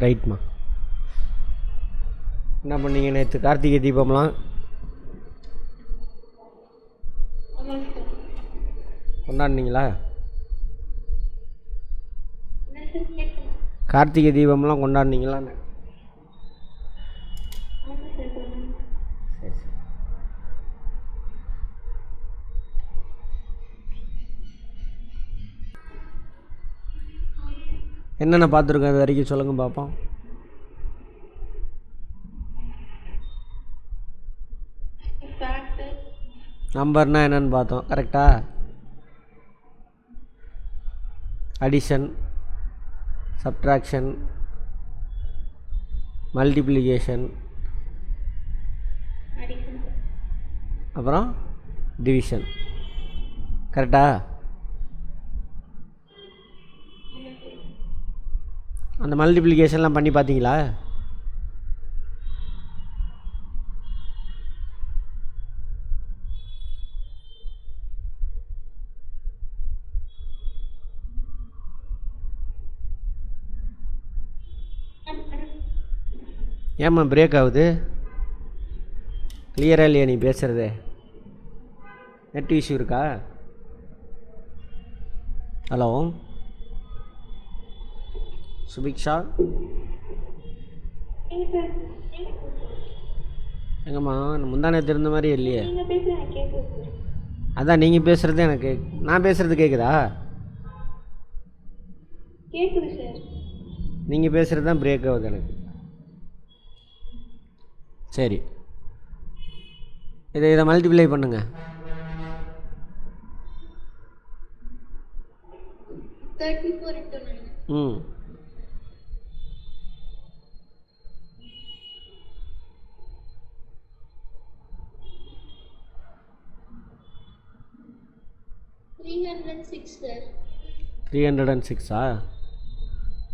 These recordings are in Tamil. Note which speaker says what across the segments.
Speaker 1: ரைட்மா. என்ன பண்ணீங்க நேற்று கார்த்திகை தீபம்லாம் கொண்டாடினீங்களா? கார்த்திகை தீபம்லாம் கொண்டாடினீங்களான்னு. சரி சரி. என்னென்ன பார்த்துருக்கோம் இது வரைக்கும் சொல்லுங்கள் பார்ப்போம். நம்பர்னால் என்னென்னு பார்த்தோம். கரெக்டா? அடிஷன், சப்ட்ராக்ஷன், மல்டிப்ளிகேஷன், அப்புறம் டிவிஷன். கரெக்டா? அந்த மல்டிப்ளிகேஷன்லாம் பண்ணி பார்த்தீங்களா? ஏம்மா பிரேக் ஆகுது? கிளியராக இல்லையா நீ பேசுகிறதே? நெட் இஷ்யூ இருக்கா? ஹலோ சுபிக்ஷா, எங்கம்மா முந்தானே தெரிந்த மாதிரி இல்லையே. அதான் நீங்கள் பேசுகிறது எனக்கு நான் பேசுகிறது கேட்குதா?
Speaker 2: கேக்குது சார்.
Speaker 1: நீங்கள் பேசுகிறது தான் பிரேக் ஆகுது எனக்கு. சரி, இதை மல்டிப்ளை பண்ணுங்கள்.
Speaker 2: 34 into 9.
Speaker 1: ம்
Speaker 2: 306 சார்.
Speaker 1: 306ஆ?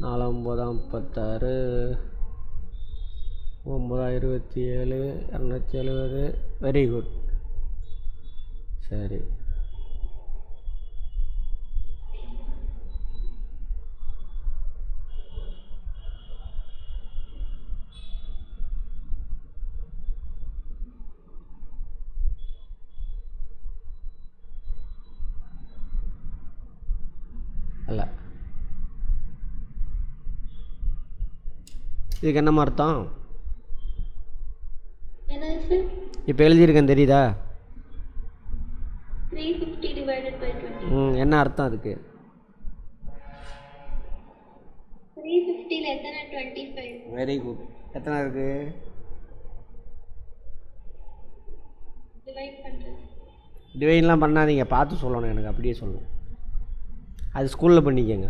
Speaker 1: 4 9 36 9 27 270. Very good. சரி, அல்ல இதுக்கு என்னம்மா அர்த்தம்?
Speaker 2: என்னது சார்?
Speaker 1: இப்போ எழுதியிருக்கேன் தெரியுதா?
Speaker 2: 350 divided by 20.
Speaker 1: என்ன அர்த்தம் அதுக்கு?
Speaker 2: 350 ல எத்தனை 25?
Speaker 1: Very good. எத்தனை இருக்குது?
Speaker 2: டிவைட் பண்றது.
Speaker 1: டிவைன்லாம் பண்ணாதீங்க, பார்த்து சொல்லணும் எனக்கு, அப்படியே சொல்லணும். அது ஸ்கூலில் பண்ணிக்கங்க.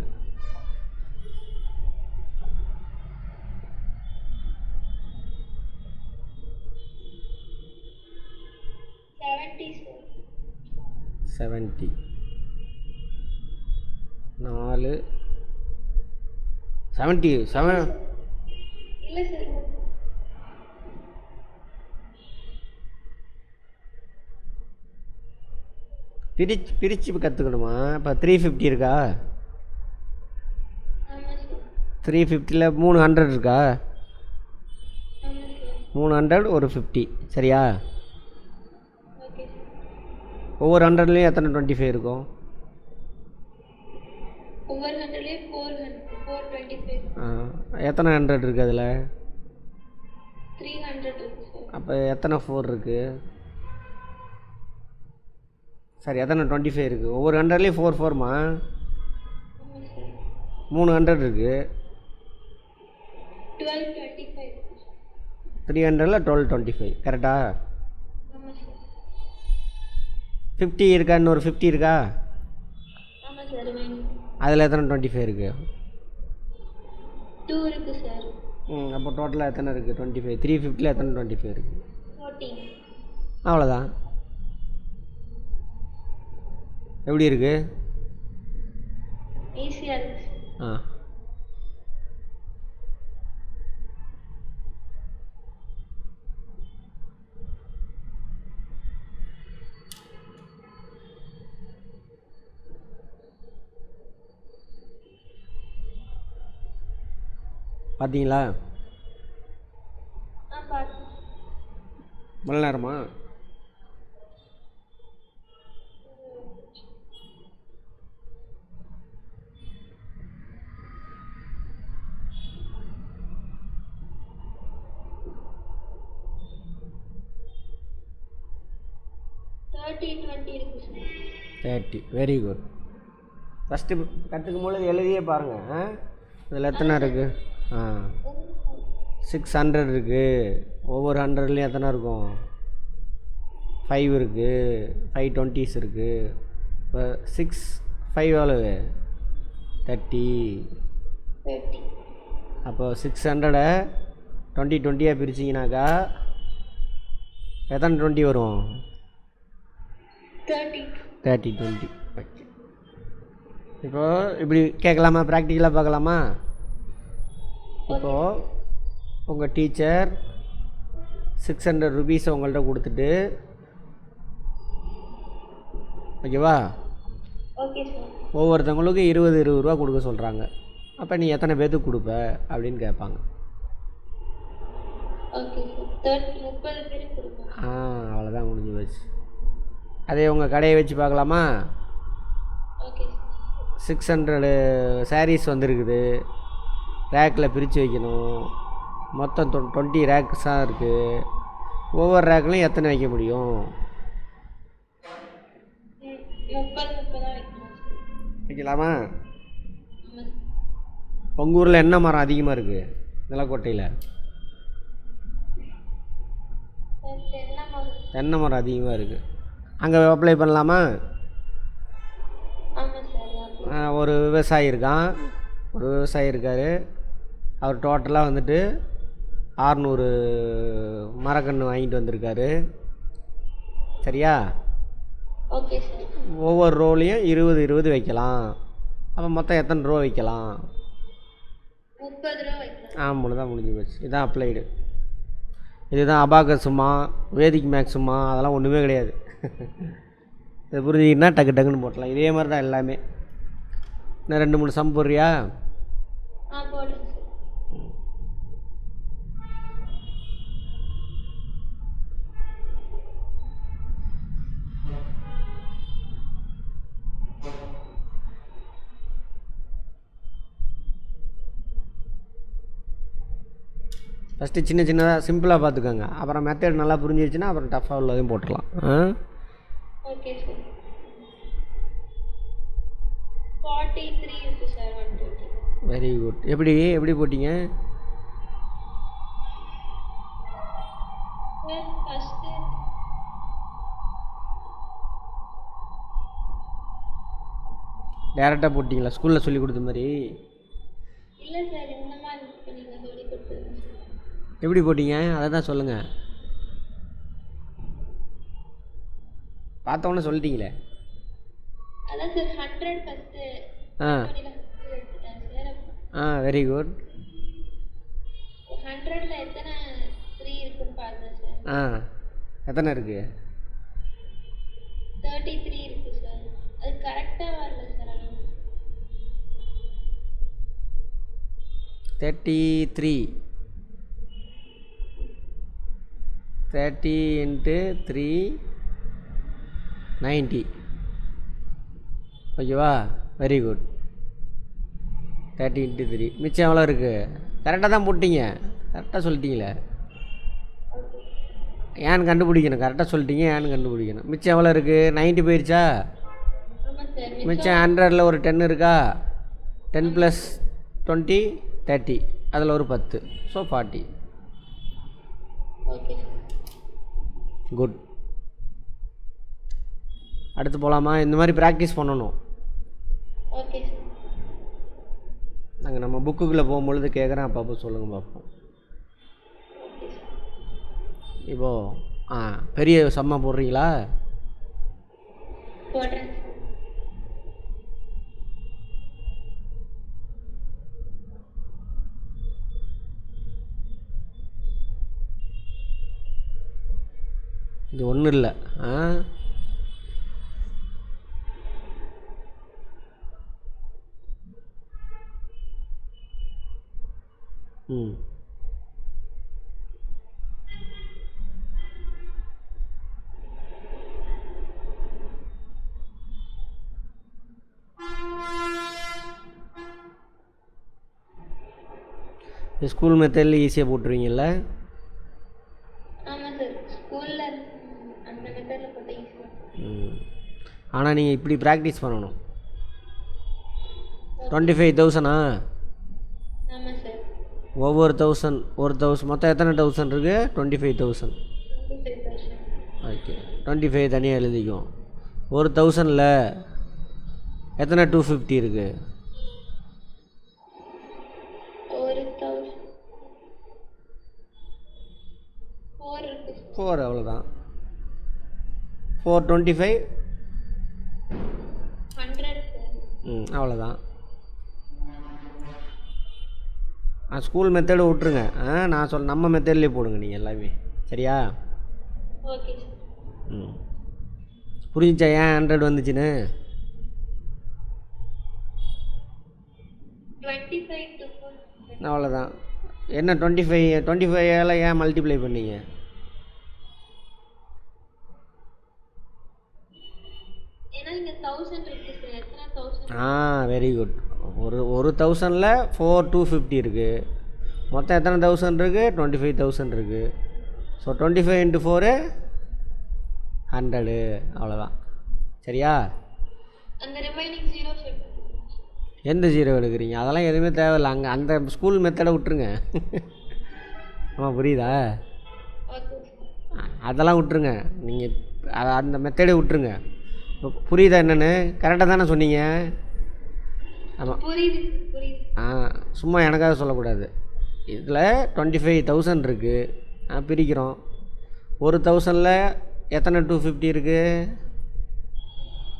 Speaker 2: சார்.
Speaker 1: 70 4 70 7.
Speaker 2: இல்ல சார்.
Speaker 1: பிரித்து கற்றுக்கணுமா? இப்போ 350 இருக்கா?
Speaker 2: ஆமா சார்.
Speaker 1: 350ல் 300 இருக்கா?
Speaker 2: ஆமா சார்.
Speaker 1: 300 ஒரு 50. சரியா?
Speaker 2: Okay sir.
Speaker 1: ஒவ்வொரு 100லேயும் எத்தனை 25 இருக்கும்?
Speaker 2: ஒவ்வொரு 100லயும் 425.
Speaker 1: எத்தனை 100 இருக்குது அதில்?
Speaker 2: 300 இருக்கு சார்.
Speaker 1: அப்போ எத்தனை 4 இருக்குது? சரி, எத்தனை 25 இருக்குது? ஒவ்வொரு 100லேயும் 4 4மா?
Speaker 2: ஆமா சார்.
Speaker 1: 300 இருக்குது.
Speaker 2: 1225.
Speaker 1: 300ல் 1225. கரெக்டா?
Speaker 2: ஆமா சார்.
Speaker 1: 50 இருக்கா? இன்னொரு 50 இருக்கா?
Speaker 2: ஆமா சார்.
Speaker 1: அதில் எத்தனை 25 இருக்குது?
Speaker 2: 2 இருக்கு சார்.
Speaker 1: அப்போ டோட்டலாக எத்தனை இருக்குது? 25. 350ல் எத்தனை 25 இருக்குது?
Speaker 2: 14.
Speaker 1: அவ்வளோதான். எப்படி இருக்குது?
Speaker 2: ஈஸியாக இருக்கு சார்.
Speaker 1: பார்த்தீங்களா?
Speaker 2: பார்த்தேன்.
Speaker 1: இவ்வளோ நேரமா?
Speaker 2: தேர்ட்டி 20 இருக்கு சார்.
Speaker 1: 30. Very good. ஃபஸ்ட்டு கற்றுக்கும் பொழுது எழுதியே பாருங்கள். இதில் எத்தனை இருக்குது? 600 இருக்குது. ஒவ்வொரு 100லேயும் எத்தனை இருக்கும்? 5 இருக்குது, 5 20s இருக்குது. இப்போ 6 5 எவ்வளவு? 30.
Speaker 2: 30.
Speaker 1: அப்போ 600 20 20யாக பிரிச்சிங்கனாக்கா எத்தனை 20 வரும்?
Speaker 2: 30.
Speaker 1: 30 20. ஓகே. இப்போது இப்படி கேட்கலாமா? ப்ராக்டிக்கலாக பார்க்கலாமா? இப்போது உங்கள் டீச்சர் 600 ருபீஸை உங்கள்கிட்ட கொடுத்துட்டு, ஓகேவா,
Speaker 2: ஓகே சார்.
Speaker 1: ஒவ்வொருத்தவங்களுக்கு 20 ரூபா கொடுக்க சொல்கிறாங்க. அப்போ நீ எத்தனை பேர்த்துக்கு கொடுப்ப அப்படின்னு கேட்பாங்க.
Speaker 2: Okay sir. 30 பேருக்கு கொடுப்பேன்.
Speaker 1: அவ்வளோதான், முடிஞ்சு போச்சு. அதே உங்கள் கடையை வச்சு பார்க்கலாமா?
Speaker 2: Okay sir.
Speaker 1: 600 சாரீஸ் வந்துருக்குது. ரேக்கில் பிரித்து வைக்கணும். மொத்தம் 20 ரேக்ஸாக இருக்குது. ஒவ்வொரு ரேக்லையும் எத்தனை வைக்க முடியும்?
Speaker 2: 30 வைக்கலாம் சார்.
Speaker 1: வைக்கலாமா?
Speaker 2: ஆமாம் சார்.
Speaker 1: உங்கள் ஊரில் என்ன மரம் அதிகமாக இருக்குது நிலக்கோட்டையில்? தென்னை மரம் அதிகமாக இருக்குது. அங்கே அப்ளை பண்ணலாமா?
Speaker 2: ஆமாம் சார்.
Speaker 1: ஒரு விவசாயி இருக்கார். அவர் டோட்டலாக வந்துட்டு 600 மரக்கன்று வாங்கிட்டு வந்திருக்காரு. சரியா?
Speaker 2: Okay sir.
Speaker 1: ஒவ்வொரு ரோலையும் 20 வைக்கலாம். அப்போ மொத்தம் எத்தனை ரோ வைக்கலாம்?
Speaker 2: 30 ரூபா வைக்கலாம்.
Speaker 1: அவ்வளோதான், முடிஞ்சு போச்சு. இதுதான் அப்ளைடு. இதுதான் அபாகஸுமா, வேதிக் மேக்ஸுமா, அதெல்லாம் ஒன்றுமே கிடையாது. இது புரிஞ்சுக்கிட்டா டக்கு டக்குன்னு போட்டலாம். இதே மாதிரி தான் எல்லாமே. இன்னும் 2 3 சம் போடுறியா?
Speaker 2: போடுறேன் சார்.
Speaker 1: ஃபஸ்ட்டு சின்ன சின்னதாக சிம்பிளாக பார்த்துக்கோங்க. அப்புறம் மெத்தட் நல்லா புரிஞ்சிருச்சுன்னா அப்புறம் டஃப்பாக உள்ளதையும் போட்டுடலாம்.
Speaker 2: Okay sir. 43 இருக்கு சார். 120.
Speaker 1: Very good. எப்படி போட்டிங்க?
Speaker 2: சார் ஃபஸ்ட்டு
Speaker 1: டேரெக்டாக போட்டிங்களா ஸ்கூலில் சொல்லி கொடுத்த மாதிரி?
Speaker 2: இல்லை சார், இந்த மாதிரி இப்போ நீங்கள் சொல்லி கொடுத்துருங்க சார்.
Speaker 1: எப்படி போட்டிங்க அதை தான் சொல்லுங்கள். பார்த்தோன்னே சொல்லிட்டீங்களே.
Speaker 2: அதான் சார் 100 ஃபஸ்ட்டு எடுத்துட்டேன் சார்.
Speaker 1: Very good.
Speaker 2: 100ல் எத்தனை 3 இருக்குன்னு பார்த்தேன் சார்.
Speaker 1: எத்தனை இருக்குது?
Speaker 2: 33 இருக்கு சார். அது கரெக்டாக வரல சார்.
Speaker 1: 33 30 × 3 90. ஓகேவா? Very good. 30 × 3 மிச்சம் எவ்வளோ இருக்குது? கரெக்டாக தான் போட்டிங்க. கரெக்டாக சொல்லிட்டீங்களே. ஏன்னு கண்டுபிடிக்கணும். கரெக்டாக சொல்லிட்டீங்க, ஏன்னு கண்டுபிடிக்கணும். மிச்சம் எவ்வளோ இருக்குது? 90 போயிடுச்சா? மிச்சம் 100ல் ஒரு 10 இருக்கா? 10 + 20 30. அதில் ஒரு 10. ஸோ 40.
Speaker 2: Okay
Speaker 1: good. அடுத்து போகலாமா? இந்த மாதிரி ப்ராக்டிஸ் பண்ணணும்.
Speaker 2: Okay sir.
Speaker 1: நாங்கள் நம்ம புக்குக்குள்ளே போகும்பொழுது கேட்குறேன், அப்பப்போ சொல்லுங்கள் பார்ப்போம். இப்போது பெரிய சம்மா போடுறீங்களா?
Speaker 2: போடுறேன் சார்.
Speaker 1: இது ஒன்றும் இல்லை. ம் ஸ்கூல் மெத்தடில் ஈஸியாக போட்டுருவீங்கல்ல?
Speaker 2: ஆமாம் சார், ஸ்கூலில் அந்த மெத்தடில் போட்ட ஈஸியாக.
Speaker 1: ம் ஆனால் நீங்கள் இப்படி ப்ராக்டிஸ் பண்ணணும். 25,000
Speaker 2: ஆமாம் சார்.
Speaker 1: ஒவ்வொரு 1000 மொத்தம் எத்தனை 1000 இருக்குது? 25,000.
Speaker 2: 25,000.
Speaker 1: ஓகே, 25 தனியாக எழுதிக்கும். ஒரு 1000ல் எத்தனை 250 இருக்குது?
Speaker 2: ஒரு 1000 4 இருக்கு.
Speaker 1: 4 அவ்வளோதான். 4 25
Speaker 2: 100 சார்.
Speaker 1: அவ்வளோதான். ஸ்கூல் மெத்தடு விட்ருங்க. நான் நம்ம மெத்தட்லேயே போடுங்க நீங்கள் எல்லாமே. சரியா?
Speaker 2: Okay sir.
Speaker 1: புரிஞ்சிச்சா ஏன் 100 வந்துச்சுன்னு?
Speaker 2: 25 to 4.
Speaker 1: அவ்வளோதான். என்ன 25 ஏன் மல்டிப்ளை பண்ணீங்க?
Speaker 2: ஏன்னா இங்கே 1000 இருக்கு சார். எத்தனை 1000?
Speaker 1: Very good. ஒரு 1000ல் 4 250 இருக்குது. மொத்தம் எத்தனை 1000 இருக்குது? 25,000 இருக்குது. ஸோ 25 × 4 100. அவ்வளோதான். சரியா?
Speaker 2: அந்த ரிமைனிங் 0 ஷேப்.
Speaker 1: எந்த 0 எடுக்கிறீங்க? அதெல்லாம் எதுவுமே தேவையில்லை. அங்கே அந்த ஸ்கூல் மெத்தடை விட்டுருங்க. புரியுதா?
Speaker 2: Okay sir.
Speaker 1: அதெல்லாம் விட்டுருங்க. நீங்கள் அந்த மெத்தடை விட்டுருங்க. புரியுதா என்னென்னு? கரெக்டாக தானே சொன்னீங்க? ஆமாம்.
Speaker 2: புரியுது புரியுது.
Speaker 1: சும்மா எனக்காக சொல்லக்கூடாது. இதில் 25,000 இருக்குது. பிரிக்கிறோம். ஒரு 1000ல் எத்தனை 250 இருக்குது?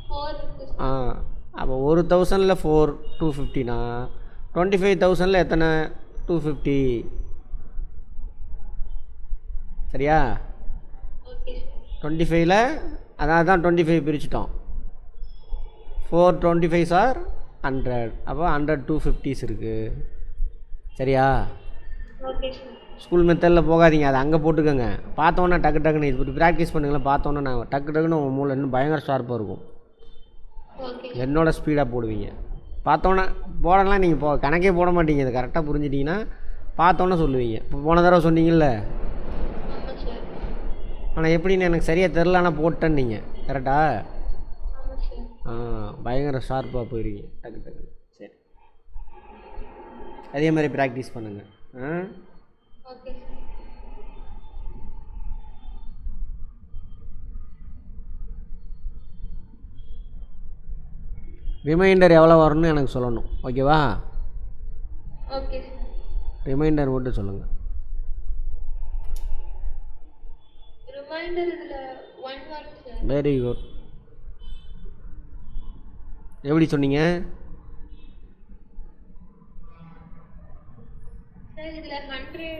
Speaker 2: 4 இருக்கு.
Speaker 1: அப்போ ஒரு 1000ல் 4 250னா 25,000ல் எத்தனை 250? சரியா?
Speaker 2: Okay sir.
Speaker 1: 25ல் அதான் 25 பிரிச்சிட்டோம். 4 25s are 100. அப்போ 100 250s இருக்குது. சரியா?
Speaker 2: Okay sir.
Speaker 1: ஸ்கூல் மெத்தடில் போகாதீங்க. அதை அங்கே போட்டுக்கோங்க. பார்த்தோன்னே டக்குன்னு இப்படி ப்ராக்டிஸ் பண்ணுங்களேன். பார்த்தோன்னே நான் டக்குன்னு உங்கள் மூளை இன்னும் பயங்கர ஷார்ப்பாக இருக்கும்.
Speaker 2: ஓகே.
Speaker 1: என்னோட ஸ்பீடாக போடுவீங்க. பார்த்தோன்னே போடலாம். நீங்கள் கணக்கே போட மாட்டீங்க. இது கரெக்டாக புரிஞ்சிட்டிங்கன்னா பார்த்தோன்னே சொல்லுவீங்க. இப்போ போன தடவை சொன்னீங்கல்ல.
Speaker 2: ஆமாம் சார்.
Speaker 1: ஆனால் எப்படின்னு எனக்கு சரியாக தெரில. ஆனால் போட்டேன்னு நீங்கள் கரெக்டா?
Speaker 2: ஆமாம் சார்.
Speaker 1: பயங்கர ஷார்ப்பாக போயிடுவீங்க டக்கு. சரி, அதே மாதிரி ப்ராக்டிஸ் பண்ணுங்கள்.
Speaker 2: Okay sir.
Speaker 1: ரிமைண்டர் எவ்வளோ வரும்னு எனக்கு சொல்லணும். ஓகேவா?
Speaker 2: Okay sir.
Speaker 1: ரிமைண்டர் மட்டும் சொல்லுங்கள்.
Speaker 2: ரிமைண்டர் இதில் 1 வரும் சார்.
Speaker 1: Very good. எப்படி சொன்னீங்க?
Speaker 2: சார் இதில் 100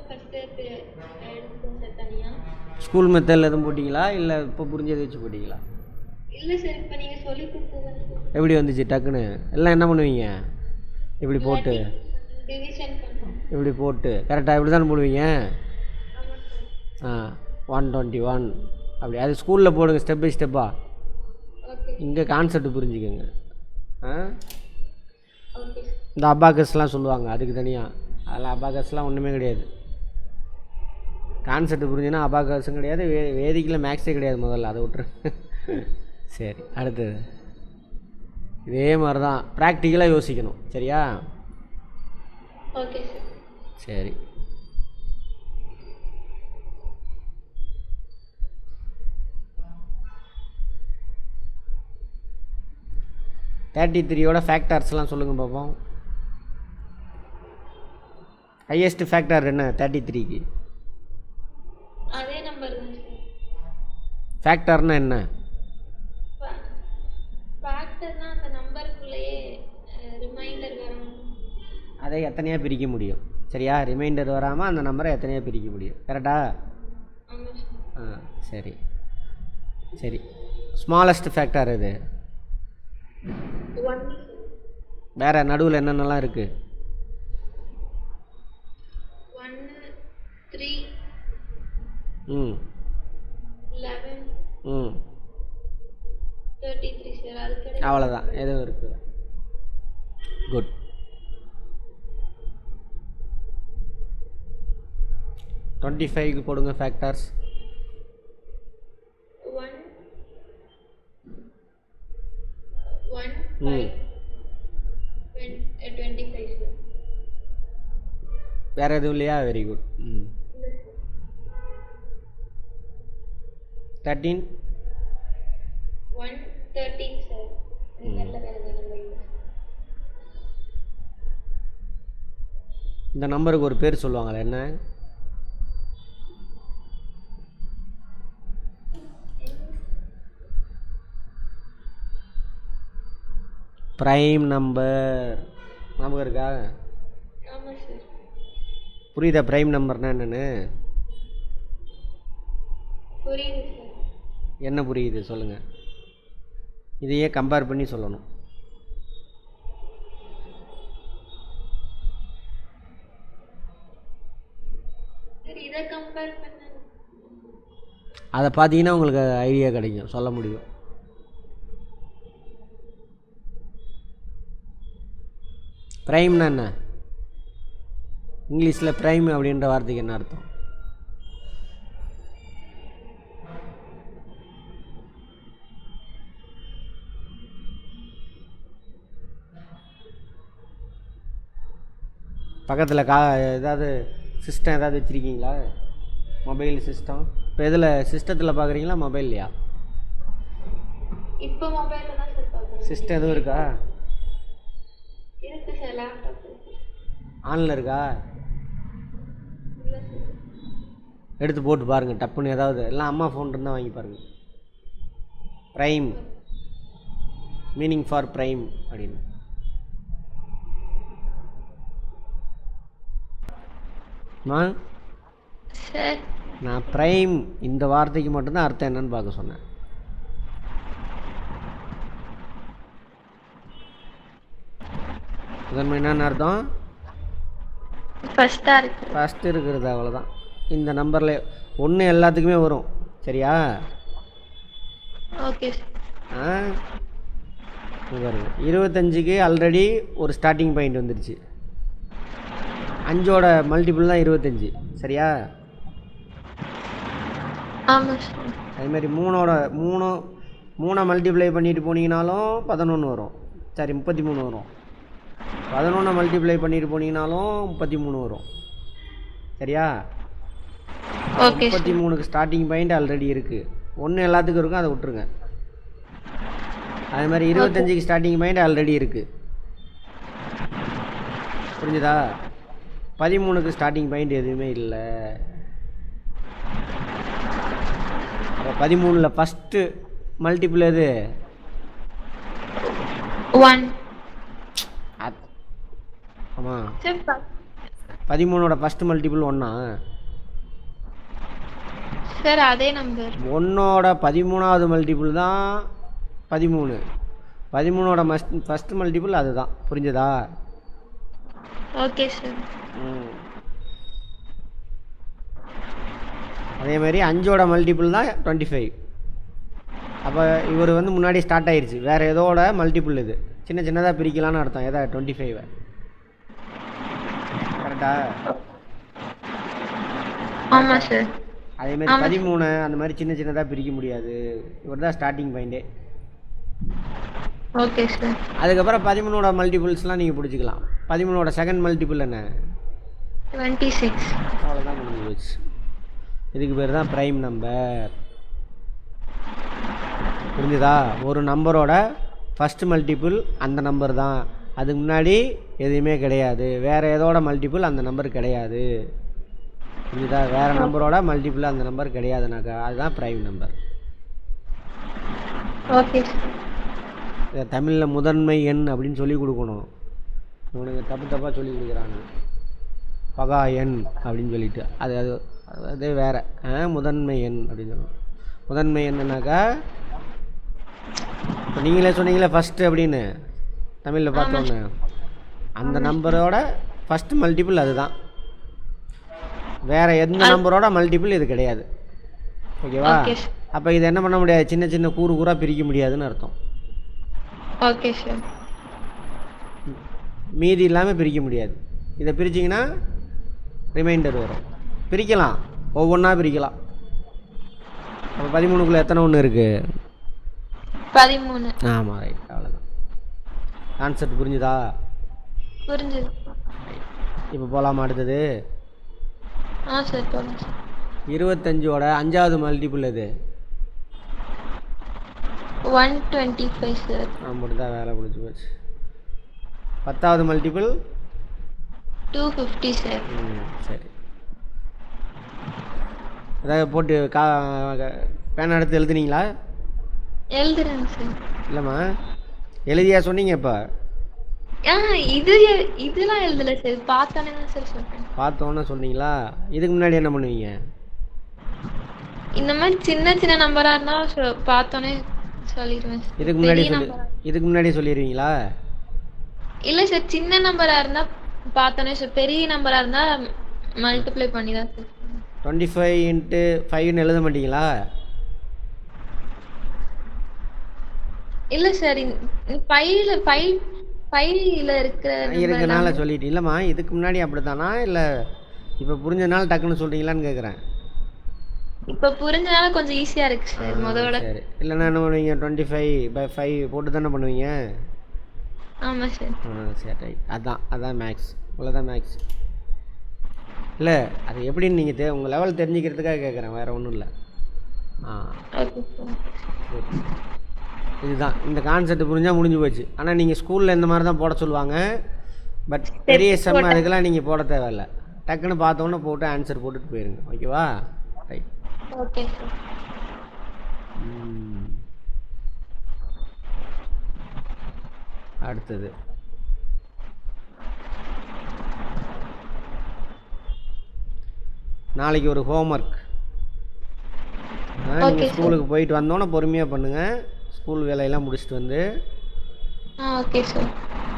Speaker 2: ஃபஸ்ட்டு எடுத்தோம் சார் தனியாக.
Speaker 1: ஸ்கூல் மெத்தடில் எதுவும் போட்டிங்களா இல்லை இப்போ புரிஞ்சதை வச்சு போட்டிங்களா?
Speaker 2: இல்லை சார், இப்போ நீங்கள் சொல்லி கொடுத்தது சார்.
Speaker 1: எப்படி வந்துச்சு டக்குன்னு? எல்லாம் என்ன பண்ணுவீங்க? இப்படி போட்டு
Speaker 2: டிவிஷன் பண்ணுறோம்.
Speaker 1: இப்படி போட்டு கரெக்டாக இப்படி தானே போடுவீங்க?
Speaker 2: ஆமாம் சார்.
Speaker 1: 121 அப்படி. அது ஸ்கூலில் போடுங்க ஸ்டெப் பை ஸ்டெப்பாக.
Speaker 2: ஓகே.
Speaker 1: இங்கே கான்செப்ட் புரிஞ்சுக்கோங்க.
Speaker 2: ஓகே.
Speaker 1: இந்த அபாகஸ்லாம் சொல்லுவாங்க அதுக்கு தனியாக. அதெல்லாம் அபாகஸ்லாம் ஒன்றுமே கிடையாது. கான்செப்ட் புரிஞ்சுன்னா அபாகஸும் கிடையாது, வேதிக்கில் மேக்ஸே கிடையாது. முதல்ல அதை விட்டுரு. சரி, அடுத்தது இதே மாதிரி தான் ப்ராக்டிக்கலாக யோசிக்கணும். சரியா?
Speaker 2: Okay sir.
Speaker 1: சரி, தேர்ட்டி த்ரீயோட ஃபேக்டர்ஸ்லாம் சொல்லுங்கள் பார்ப்போம். ஹையஸ்ட் ஃபேக்டர் என்ன 33க்கு?
Speaker 2: அதே நம்பர் தான் சார்.
Speaker 1: ஃபேக்டர்னா என்ன?
Speaker 2: ஃபேக்டர்னா அந்த நம்பருக்குள்ளேயே ரிமைண்டர் வரும்.
Speaker 1: அதை எத்தனையாக பிரிக்க முடியும். சரியா? ரிமைண்டர் வராமல் அந்த நம்பரை எத்தனையாக பிரிக்க முடியும். கரெக்டா?
Speaker 2: ஆமாம் சார்.
Speaker 1: சரி சரி. ஸ்மாலஸ்ட் ஃபேக்டர் இது
Speaker 2: 1.
Speaker 1: வேறு நடுவில் என்னென்னலாம் இருக்குது?
Speaker 2: 1 3
Speaker 1: ம்
Speaker 2: 11
Speaker 1: ம்
Speaker 2: 33 சார். அதுக்கு
Speaker 1: அவ்வளோதான், எதுவும் இருக்குது. குட். 25க்கு போடுங்க ஃபேக்டர்ஸ்.
Speaker 2: 1 1
Speaker 1: ம்
Speaker 2: 5 25 சார்.
Speaker 1: வேறு எதுவும் இல்லையா? Very good. ம் 13
Speaker 2: 1 13 சார். இதுல வேற எதுவும் இல்லை.
Speaker 1: இந்த நம்பருக்கு ஒரு பேர் சொல்லுவாங்களே, என்ன? Prime number. ஞாபகம் இருக்கா?
Speaker 2: ஆமாம் சார்.
Speaker 1: புரியுதா ப்ரைம் நம்பர்னா என்னென்னு?
Speaker 2: புரியுது சார்.
Speaker 1: என்ன புரியுது சொல்லுங்கள். இதையே கம்பேர் பண்ணி சொல்லணும்.
Speaker 2: சார் இதை கம்பேர் பண்ண
Speaker 1: அதை பார்த்தீங்கன்னா உங்களுக்கு ஐடியா கிடைக்கும், சொல்ல முடியும். ப்ரைம்னா என்ன? இங்கிலீஷில் ப்ரைம் அப்படின்ற வார்த்தைக்கு என்ன அர்த்தம்? பக்கத்தில் ஏதாவது சிஸ்டம் ஏதாவது வச்சுருக்கீங்களா? Mobile system. இப்போ எதில் சிஸ்டத்தில் பார்க்குறீங்களா, மொபைல்லையா?
Speaker 2: இப்போ மொபைலில் தான் சார் பார்க்குறேன்.
Speaker 1: சிஸ்டம் எதுவும் இருக்கா?
Speaker 2: இருக்கு சார். லேப்டாப் இருக்கு.
Speaker 1: ஆனில் இருக்கா?
Speaker 2: இல்லை சார்.
Speaker 1: எடுத்து போட்டு பாருங்கள், டப்புன்னு ஏதாவது. எல்லாம் அம்மா ஃபோன் இருந்தால் வாங்கி பாருங்கள். ப்ரைம், மீனிங் ஃபார் ப்ரைம் அப்படின்னு.
Speaker 2: சார்
Speaker 1: நான் ப்ரைம் இந்த வார்த்தைக்கு மட்டும்தான் அர்த்தம் என்னன்னு பார்க்க சொன்னேன். முதன்மை என்னன்னு அர்த்தம்? ஃபஸ்ட்டு இருக்கிறது, அவ்வளோதான். இந்த நம்பரில் ஒன்று எல்லாத்துக்குமே வரும், சரியா?
Speaker 2: ஓகே
Speaker 1: ஆ பாருங்க, 25க்கு ஆல்ரெடி ஒரு ஸ்டார்டிங் பாயிண்ட் வந்துடுச்சு. 5ஓட மல்டிபிள் தான் 25, சரியா?
Speaker 2: ஆமாம் சார்.
Speaker 1: அதுமாதிரி 3 மல்டிப்ளை பண்ணிட்டு போனீங்கனாலும் 11 வரும். சரி 33 வரும். 11 மல்டிப்ளை பண்ணிட்டு போனீங்கனாலும் 33 வரும், சரியா?
Speaker 2: ஓகே.
Speaker 1: 33க்கு ஸ்டார்டிங் பாயிண்ட் ஆல்ரெடி இருக்குது. ஒன்று எல்லாத்துக்கும் இருக்கும், அதை விட்டுருங்க. அது மாதிரி 25க்கு ஸ்டார்டிங் பாயிண்ட் ஆல்ரெடி இருக்குது, புரிஞ்சுதா? 13க்கு ஸ்டார்டிங் பாயிண்ட் எதுவுமே இல்லை. அப்போ 13ல் ஃபஸ்ட்டு மல்டிபிள் எது?
Speaker 2: 1.
Speaker 1: ஆமாம், 13ஓட ஃபஸ்ட்டு மல்டிபிள் 1ஆ
Speaker 2: சார்? அதே நம்பர்.
Speaker 1: 1ஓட 13வது மல்டிபிள் தான் 13. 13ஓட ஃபஸ்ட்டு மல்டிபிள் அதுதான், புரிஞ்சதா?
Speaker 2: Okay sir.
Speaker 1: அதேமாதிரி 5ஓட மல்டிபிள் தான் 25. அப்போ இவர் வந்து முன்னாடி ஸ்டார்ட் ஆயிடுச்சு, வேறு எதோட மல்டிபிள் இது. சின்ன சின்னதாக பிரிக்கலான்னு அர்த்தம். எதா 25, கரெக்டா?
Speaker 2: ஆமாம் சார்.
Speaker 1: அதேமாதிரி 13 அந்த மாதிரி சின்ன சின்னதாக பிரிக்க முடியாது. இவர் தான் ஸ்டார்டிங் பாயிண்ட்டே.
Speaker 2: Okay sir.
Speaker 1: அதுக்கப்புறம் 13ஓட மல்டிபிள்ஸ்லாம் நீங்கள் பிடிச்சிக்கலாம். 13ஓட செகண்ட் மல்டிபிள் என்ன?
Speaker 2: 26.
Speaker 1: அவ்வளோதான், முடிஞ்சு போச்சு. இதுக்கு பேர் தான் ப்ரைம் நம்பர், புரிஞ்சுதா? ஒரு நம்பரோட ஃபஸ்ட்டு மல்டிபிள் அந்த நம்பர் தான், அதுக்கு முன்னாடி எதுவுமே கிடையாது. வேறு எதோட மல்டிபிள் அந்த நம்பர் கிடையாது, புரிஞ்சுதா? வேறு நம்பரோட மல்டிபிள் அந்த நம்பர் கிடையாதுனாக்கா அதுதான் ப்ரைம் நம்பர்.
Speaker 2: ஓகே.
Speaker 1: இதை தமிழில் முதன்மை எண் அப்படின்னு சொல்லி கொடுக்கணும். இவனுக்கு தப்பாக சொல்லி கொடுக்குறாங்க, பகா எண் அப்படின்னு சொல்லிட்டு. அது அது அது வேறு. முதன்மை எண் அப்படின்னு சொல்லணும். முதன்மை எண்ணுனாக்கா இப்போ நீங்களே சொன்னீங்களே ஃபஸ்ட்டு அப்படின்னு தமிழில் பார்த்தோன்னே, அந்த நம்பரோட ஃபஸ்ட் மல்டிபிள் அதுதான், வேறு எந்த நம்பரோட மல்டிபிள் இது கிடையாது. ஓகேவா?
Speaker 2: Okay sir.
Speaker 1: அப்போ இது என்ன பண்ண முடியாது, சின்ன சின்ன கூறு கூறாக பிரிக்க முடியாதுன்னு அர்த்தம்.
Speaker 2: Okay sir.
Speaker 1: மீதி இல்லாமல் பிரிக்க முடியாது. இதை பிரிச்சிங்கன்னா ரிமைண்டர் வரும். பிரிக்கலாம், ஒவ்வொன்றா பிரிக்கலாம். அப்போ 13க்குள்ளே எத்தனை ஒன்று இருக்குது?
Speaker 2: 13.
Speaker 1: ஆமாம், ரைட். அவ்வளோதான். கான்செப்ட் புரிஞ்சுதா?
Speaker 2: புரிஞ்சுது.
Speaker 1: இப்போ போகலாமா அடுத்தது?
Speaker 2: சார் போகலாம் சார்.
Speaker 1: 25ஓட 5வது மல்டிபிள் எது?
Speaker 2: 125 சார்.
Speaker 1: மட்டும் தான் வேலை முடிஞ்சு போச்சு. 10வது மல்டிபிள்
Speaker 2: 250 சார்.
Speaker 1: சரி, அதாவது போட்டு பேன் எடுத்து எழுதுனீங்களா?
Speaker 2: எழுதுறேங்க சார்.
Speaker 1: இல்லைம்மா, எழுதியா சொன்னீங்க? இப்போ
Speaker 2: இதெல்லாம் எழுதல சார், பார்த்தானே தான் சார் சொல்றேன்.
Speaker 1: பார்த்தோன்னு சொன்னீங்களா? இதுக்கு முன்னாடி என்ன பண்ணுவீங்க?
Speaker 2: இந்த மாதிரி சின்ன சின்ன நம்பரா இருந்தா பார்த்தோன்னே சொல்லிடுவேன் சார்.
Speaker 1: இதுக்கு முன்னாடி சொல்லிடுவீங்களா?
Speaker 2: இல்ல சார், சின்ன நம்பரா இருந்தா பார்த்தோன்னே சார், பெரிய நம்பரா இருந்தா மல்டிப்ளை பண்ணி தான் சார்.
Speaker 1: 25 × 5ன்னு எழுத மாட்டீங்களா?
Speaker 2: இல்ல சார், ஃபைல
Speaker 1: இருக்கனால சொல்லிட்டு. இல்லைம்மா, இதுக்கு முன்னாடி அப்படித்தானா இல்லை இப்போ புரிஞ்சதுனால டக்குன்னு சொல்கிறீங்களான்னு கேட்குறேன்.
Speaker 2: இப்போ புரிஞ்சனால கொஞ்சம் ஈஸியா இருக்கு சார் முதல்ல.
Speaker 1: சரி, இல்லைன்னா என்ன பண்ணுவீங்க? 25/5 போட்டு தானே பண்ணுவீங்க?
Speaker 2: ஆமா சார்.
Speaker 1: சரி, ரைட். அதான் மேக்ஸ். இவ்வளோதான் மேக்ஸ். இல்லை, அது எப்படின்னு நீங்கள் உங்கள் லெவல் தெரிஞ்சுக்கிறதுக்காக கேட்குறேன், வேறு ஒன்றும் இல்லை.
Speaker 2: Okay sir.
Speaker 1: இதுதான், இந்த கான்செப்ட் புரிஞ்சால் முடிஞ்சு போச்சு. ஆனால் நீங்கள் ஸ்கூலில் இந்த மாதிரி தான் போட சொல்லுவாங்க. பட் பெரிய செம்ம அதுக்கெல்லாம் நீங்கள் போட தேவையில்லை. டக்குன்னு பார்த்தோன்னே போட்டு ஆன்சர் போட்டுட்டு போயிருங்க. ஓகேவா? ரைட்.
Speaker 2: Okay sir.
Speaker 1: அடுத்தது நாளைக்கு ஒரு ஹோம்ஒர்க். நீங்கள் ஸ்கூலுக்கு போயிட்டு வந்தோன்னே பொறுமையாக பண்ணுங்கள். ஸ்கூல் வேலையெல்லாம் முடிச்சுட்டு வந்து.
Speaker 2: Okay sir.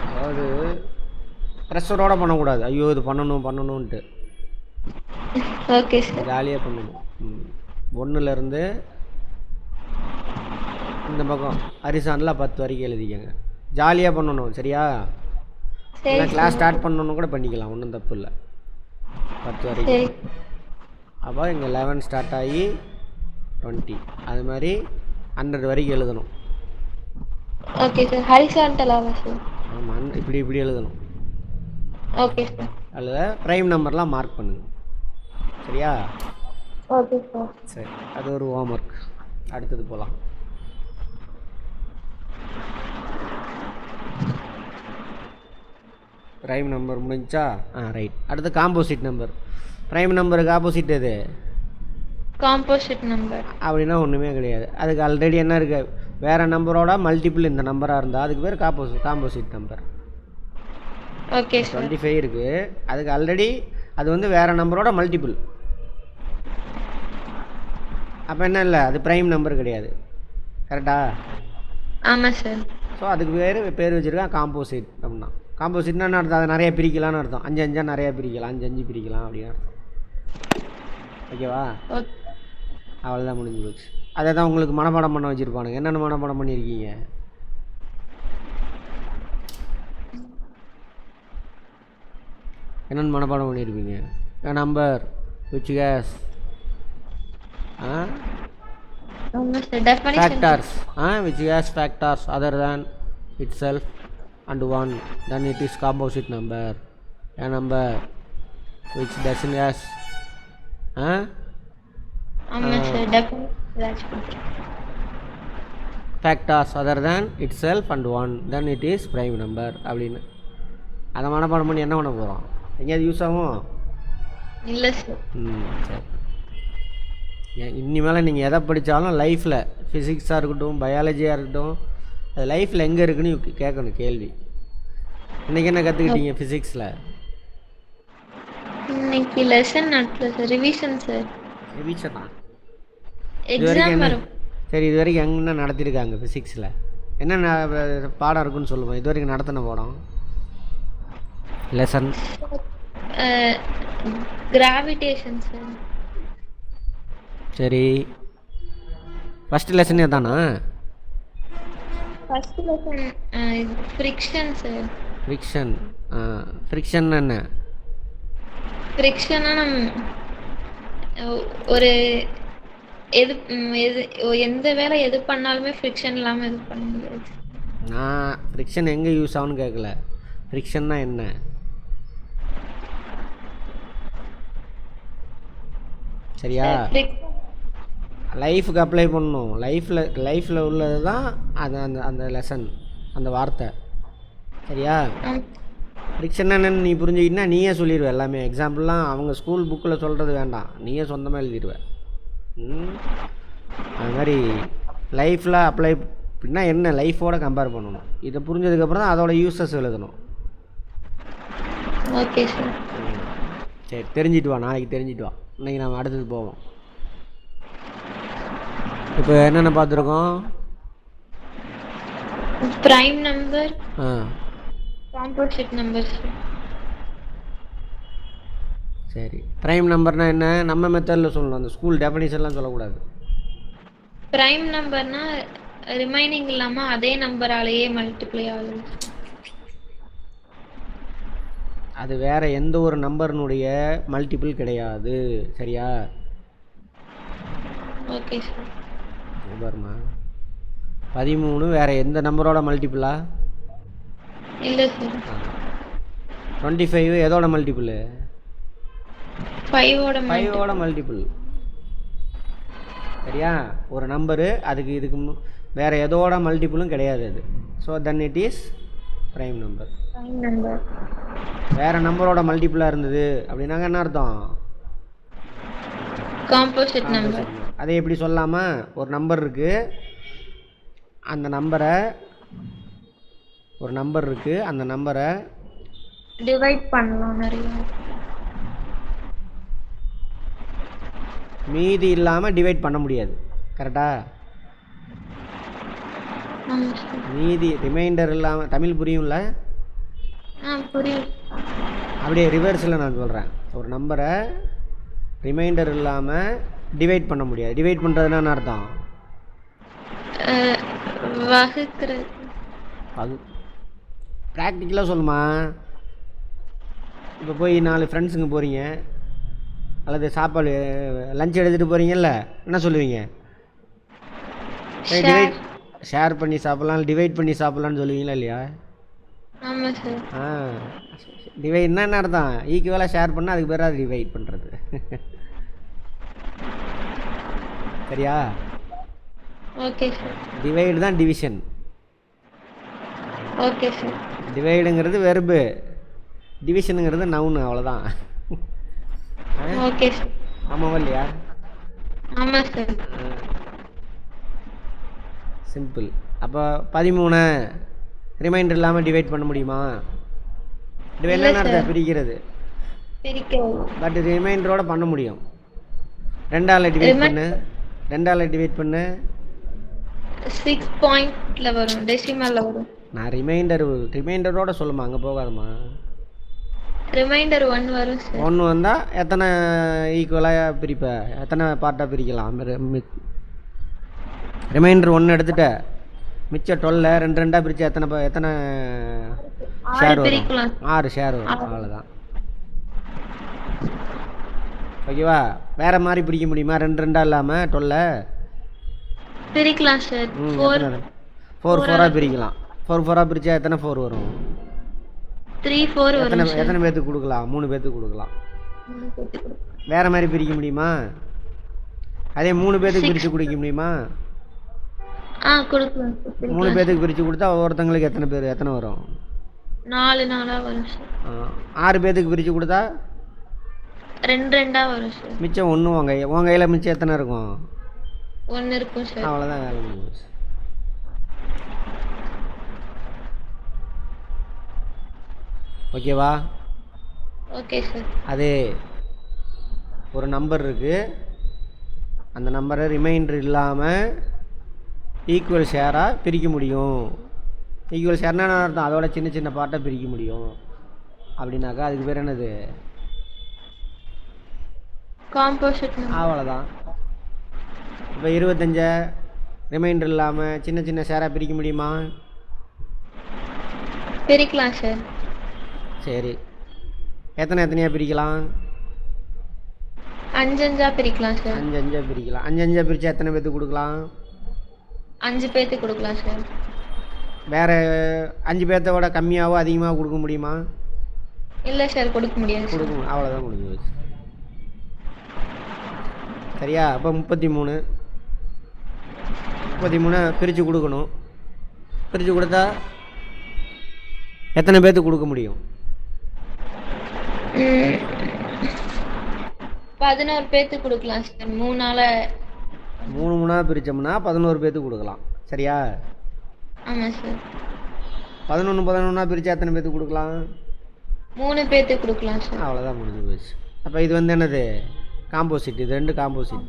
Speaker 1: அதாவது ப்ரெஷரோடு பண்ணக்கூடாது, ஐயோ இது பண்ணணுன்ட்டு.
Speaker 2: Okay sir.
Speaker 1: ஜாலியாக பண்ணணும். 1லேருந்து இந்த பக்கம் ஹரிசானில் 10 வரைக்கும் எழுதிக்கங்க. ஜாலியாக பண்ணணும், சரியா? கிளாஸ் ஸ்டார்ட் பண்ணணுன்னு கூட பண்ணிக்கலாம், ஒன்றும் தப்பு இல்லை. 10 வரைக்கும். அப்போ இங்கே 11 ஸ்டார்ட் ஆகி 20, அது மாதிரி 100 வரைக்கும் எழுதணும்.
Speaker 2: Okay sir. ஹரிசாண்டலாவா சார்?
Speaker 1: ஆமாம், இப்படி எழுதணும்.
Speaker 2: Okay sir.
Speaker 1: அதில் ப்ரைம் நம்பர்லாம் மார்க் பண்ணுங்க, சரியா?
Speaker 2: Okay sir.
Speaker 1: சரி, அது ஒரு ஹோம்ஒர்க். அடுத்தது போகலாம். ப்ரைம் நம்பர் முடிஞ்சா? ரைட். அடுத்து காம்போசிட் நம்பர். ப்ரைம் நம்பருக்கு ஆப்போசிட் எது?
Speaker 2: Composite number.
Speaker 1: அப்படின்னா ஒன்றுமே கிடையாது. அதுக்கு ஆல்ரெடி என்ன இருக்கு? வேறு நம்பரோட மல்டிபிள் இந்த நம்பராக இருந்தால் அதுக்கு பேர் காம்போசிட் நம்பர்.
Speaker 2: Okay sir.
Speaker 1: 25 இருக்குது, அதுக்கு ஆல்ரெடி அது வந்து வேறு நம்பரோட மல்டிபிள். அப்போ என்ன இல்லை, அது ப்ரைம் நம்பர் கிடையாது. கரெக்டா?
Speaker 2: ஆமாம் சார்.
Speaker 1: ஸோ அதுக்கு பேர் வச்சுருக்கான் காம்போசிட் அப்படின்னா. காம்போசிட்னா என்ன அர்த்தம்? அதை நிறையா பிரிக்கலான்னு அர்த்தம். 5 5 நிறையா பிரிக்கலாம், 5 5 பிரிக்கலாம் அப்படின்னு அர்த்தம். ஓகேவா? அவ்வளோதான், முடிஞ்சு போச்சு. அதை தான் உங்களுக்கு மனப்பாடம் பண்ண வச்சுருப்பானுங்க. என்னென்ன மனப்பாடம் பண்ணியிருக்கீங்க? என்னென்னு மனப்பாடம் பண்ணியிருப்பீங்க? Number which has factors which has factors other than itself and 1, then it is composite number. A number which doesn't has factors other than itself and 1, then it is prime number அப்படின்னு. அதை மனப்பாடம் பண்ணி என்ன பண்ண போகிறோம்? எங்கேயாவது யூஸ் ஆகும்?
Speaker 2: இல்லை சார்.
Speaker 1: சரி. இனிமேல் நீங்கள் எதை படித்தாலும் லைஃப்பில் ஃபிசிக்ஸாக இருக்கட்டும், பயாலஜியாக இருக்கட்டும், அது லைஃப்பில் எங்கே இருக்குன்னு கேட்கணும் கேள்வி. இன்றைக்கி என்ன கற்றுக்கிட்டீங்க ஃபிசிக்ஸில்?
Speaker 2: இன்னைக்கு லெசன் நடத்தல சார், ரிவிஷன் சார்.
Speaker 1: ரிவிஷனா?
Speaker 2: எக்ஸாம் வரும்.
Speaker 1: சரி, இது வரைக்கும் என்ன நடத்தியிருக்காங்க ஃபிசிக்ஸில்? என்ன பாடம் இருக்குன்னு சொல்லுவோம். இது வரைக்கும் நடத்தின பாடம் லெசன்.
Speaker 2: Gravitation sir.
Speaker 1: சரி, ஃபஸ்ட்டு லெசனே தானா?
Speaker 2: First lesson friction sir.
Speaker 1: Friction. Friction என்ன?
Speaker 2: ஃப்ரிக்ஷனா ஒரு எது எந்த வேலை எது பண்ணாலுமே ஃப்ரிக்ஷன் இல்லாமல் எது பண்ண முடியாது.
Speaker 1: நான் ஃப்ரிக்ஷன் எங்கே யூஸ் ஆகுன்னு கேட்கல. ஃப்ரிக்ஷன்னா என்ன? சரியா? லைஃபுக்கு அப்ளை பண்ணணும். லைஃப்பில் உள்ளது தான் அது அந்த அந்த லெசன், அந்த வார்த்தை. சரியா? ஃப்ரிக்ஷன் என்னன்னு நீ புரிஞ்சுக்கிட்டா நீயே சொல்லிடுவ எல்லாமே. எக்ஸாம்பிள்லாம் அவங்க ஸ்கூல் புக்கில் சொல்கிறது வேண்டாம், நீயே சொந்தமாக எழுதிடுவ. அது மாதிரி லைஃப்பில் அப்ளை அப்படின்னா என்ன, லைஃபோட கம்பேர் பண்ணணும். இதை புரிஞ்சதுக்கப்புறம் தான் அதோட யூஸஸ் எழுதணும்.
Speaker 2: Okay sir.
Speaker 1: சரி, தெரிஞ்சிட்டு வா, நாளைக்கு தெரிஞ்சிட்டு வா. இன்றைக்கி நம்ம அடுத்தது போவோம். இப்போ என்னென்ன பார்த்துருக்கோம்?
Speaker 2: Prime number, composite number.
Speaker 1: சரி, பிரைம் நம்பர்னா என்ன? நம்ம மெத்தடில் சொல்லணும், அந்த ஸ்கூல் டெஃபினிஷன்லாம் சொல்லக்கூடாது.
Speaker 2: பிரைம் நம்பர்னா ரிமைனிங் இல்லாமல் அதே நம்பராலேயே மல்டிப்ளை ஆகுது.
Speaker 1: அது வேறு எந்த ஒரு நம்பர்னுடைய மல்டிபிள் கிடையாது. சரியா?
Speaker 2: Okay sir.
Speaker 1: பாருமா, 13 வேறு எந்த நம்பரோட மல்டிபிளா?
Speaker 2: இல்லை சார்.
Speaker 1: 25 எதோட மல்டிபிள்? 5ஓட மல்டிபிள். சரியா? ஒரு நம்பரு அதுக்கு இதுக்கு வேறு எதோட மல்டிபிளும் கிடையாது அது. So then it is prime number. வேறு நம்பரோட மல்டிபிளாக இருந்தது அப்படின்னாங்க என்ன அர்த்தம்?
Speaker 2: Composite number.
Speaker 1: அதை எப்படி சொல்லாமா? ஒரு நம்பர் இருக்குது, அந்த நம்பரை
Speaker 2: டிவைட் பண்ணலாம் நிறைய.
Speaker 1: மீதி இல்லாமல் டிவைட் பண்ண முடியாது. கரெக்டா? மீதி ரிமைண்டர் இல்லாமல். தமிழ் புரியும்ல?
Speaker 2: புரியும்.
Speaker 1: அப்படியே ரிவர்ஸில் நான் சொல்கிறேன். ஒரு நம்பரை ரிமைண்டர் இல்லாமல் டிவைட் பண்ண முடியாது. டிவைட் பண்ணுறதுனா என்ன அர்த்தம்?
Speaker 2: வகுக்கிறது.
Speaker 1: அது ப்ராக்டிக்கலாக சொல்லுமா? இப்போ போய் 4 ஃப்ரெண்ட்ஸுங்க போகிறீங்க, அல்லது சாப்பாடு லஞ்ச் எடுத்துகிட்டு போகிறீங்கல்ல, என்ன சொல்லுவீங்க? டிவைட் ஷேர் பண்ணி சாப்பிட்லாம், டிவைட் பண்ணி சாப்பிட்லான்னு சொல்லுவீங்களா இல்லையா?
Speaker 2: ஆமாம் சார்.
Speaker 1: டிவைட்னா என்ன அர்த்தம்? ஈக்குவலாக ஷேர் பண்ணால் அதுக்கு பேர் அது டிவைட் பண்ணுறது. சரியா?
Speaker 2: Okay sir.
Speaker 1: டிவைடு தான் டிவிஷன்.
Speaker 2: Okay sir.
Speaker 1: டிவைடுங்கிறது வெர்பு, டிவிஷனுங்கிறது நவுன், அவ்வளோதான்.
Speaker 2: Okay sir.
Speaker 1: ஆமாவா இல்லையா?
Speaker 2: ஆமாம் சார்.
Speaker 1: சிம்பிள். அப்போ 13 ரிமைண்டர் இல்லாமல் டிவைட் பண்ண முடியுமா? டிவைட் என்ன அர்த்தம்? பிரிக்கிறது. பட் ரிமைண்டரோட பண்ண முடியும். 2ஆல் டிவைட் பண்ணு
Speaker 2: 6 பாயிண்ட்ல வரும், டெசிமல்ல வரும்.
Speaker 1: நான் ரிமைண்டரோட சொல்லுமா, அங்கே போகாதம்மா.
Speaker 2: ரிமைண்டர் 1 வரும் சார்.
Speaker 1: 1 வந்தால் எத்தனை ஈக்குவலாக பிரிப்ப? எத்தனை பார்ட்டாக பிரிக்கலாம்? ரிமைண்டர் 1 எடுத்துட்ட, மிச்சம் 12 2 2ஆக பிரித்து எத்தனை ஷேர் வரும்? 6 ஷேர் வரும். அவ்வளோதான். ஓகேவா? வேறு மாதிரி பிரிக்க முடியுமா? 2 2ஆக இல்லாமல் 12
Speaker 2: பிரிக்கலாம் சார்.
Speaker 1: 4 4ஆக பிரிக்கலாம். 4 4ஆக பிரித்தா எத்தனை 4 வரும்?
Speaker 2: 3 4 வரும்.
Speaker 1: எத்தனை பேர்த்துக்கு கொடுக்கலாம்? 3 பேர்த்துக்கு கொடுக்கலாம். வேறு மாதிரி பிரிக்க முடியுமா? அதே 3 பேர்த்துக்கு பிரித்து குடிக்க முடியுமா?
Speaker 2: கொடுக்கலாம்.
Speaker 1: 3 பேர்த்துக்கு பிரித்து கொடுத்தா ஒவ்வொருத்தங்களுக்கு எத்தனை வரும்?
Speaker 2: 4 4ஆக வரும் சார்.
Speaker 1: 6 பேர்த்துக்கு பிரித்து கொடுத்தா
Speaker 2: 2 2ஆக வரும் சார்.
Speaker 1: மிச்சம் 1. உன் கையில் மிச்சம் எத்தனை இருக்கும்?
Speaker 2: 1 இருக்கும் சார்.
Speaker 1: அவ்வளோதான், வேலை முடிஞ்சிச்சு. ஓகேவா?
Speaker 2: Okay sir.
Speaker 1: அது ஒரு நம்பர் இருக்குது, அந்த நம்பரை ரிமைண்டர் இல்லாமல் ஈக்குவல் ஷேராக பிரிக்க முடியும். ஈக்குவல் ஷேர்னா அர்த்தம் அதோட சின்ன சின்ன பார்ட்டாக பிரிக்க முடியும். அப்படின்னாக்கா அதுக்கு பேர் என்னது?
Speaker 2: காம்போசிட்
Speaker 1: அவ்வளோதான். இப்போ 25 ரிமைண்டர் இல்லாமல் சின்ன சின்ன ஷேராக பிரிக்க முடியுமா?
Speaker 2: பிரிக்கலாம் சார்.
Speaker 1: சரி, எத்தனையாக பிரிக்கலாம்?
Speaker 2: 5 பிரிக்கலாம் சார்.
Speaker 1: 5 பிரிக்கலாம். 5 பிரித்தா எத்தனை பேர்த்துக்கு கொடுக்கலாம்?
Speaker 2: 5 பேத்துக்கு கொடுக்கலாம் சார்.
Speaker 1: வேறு 5 பேர்த்த விட கம்மியாகவோ அதிகமாக கொடுக்க முடியுமா?
Speaker 2: இல்லை சார், கொடுக்க முடியாது.
Speaker 1: கொடுக்க அவ்வளோதான், முடிஞ்சு போச்சு. சரியா? அப்போ 33 பிரித்து கொடுக்கணும். பிரித்து கொடுத்தா எத்தனை பேர்த்துக்கு கொடுக்க முடியும்?
Speaker 2: 11 பேத்துக்கு கொடுக்கலாம் சார்.
Speaker 1: 3 பிரித்தோம்னா 11 பேர்த்துக்கு கொடுக்கலாம். சரியா?
Speaker 2: ஆமாம் சார்.
Speaker 1: 11 பிரித்தா எத்தனை பேர்த்துக்கு கொடுக்கலாம்?
Speaker 2: 3 பேத்துக்கு கொடுக்கலாம் சார்.
Speaker 1: அவ்வளோதான், முடிஞ்சு போச்சு. அப்போ இது என்னது? காம்போசிட். இது 2 காம்போசிட்.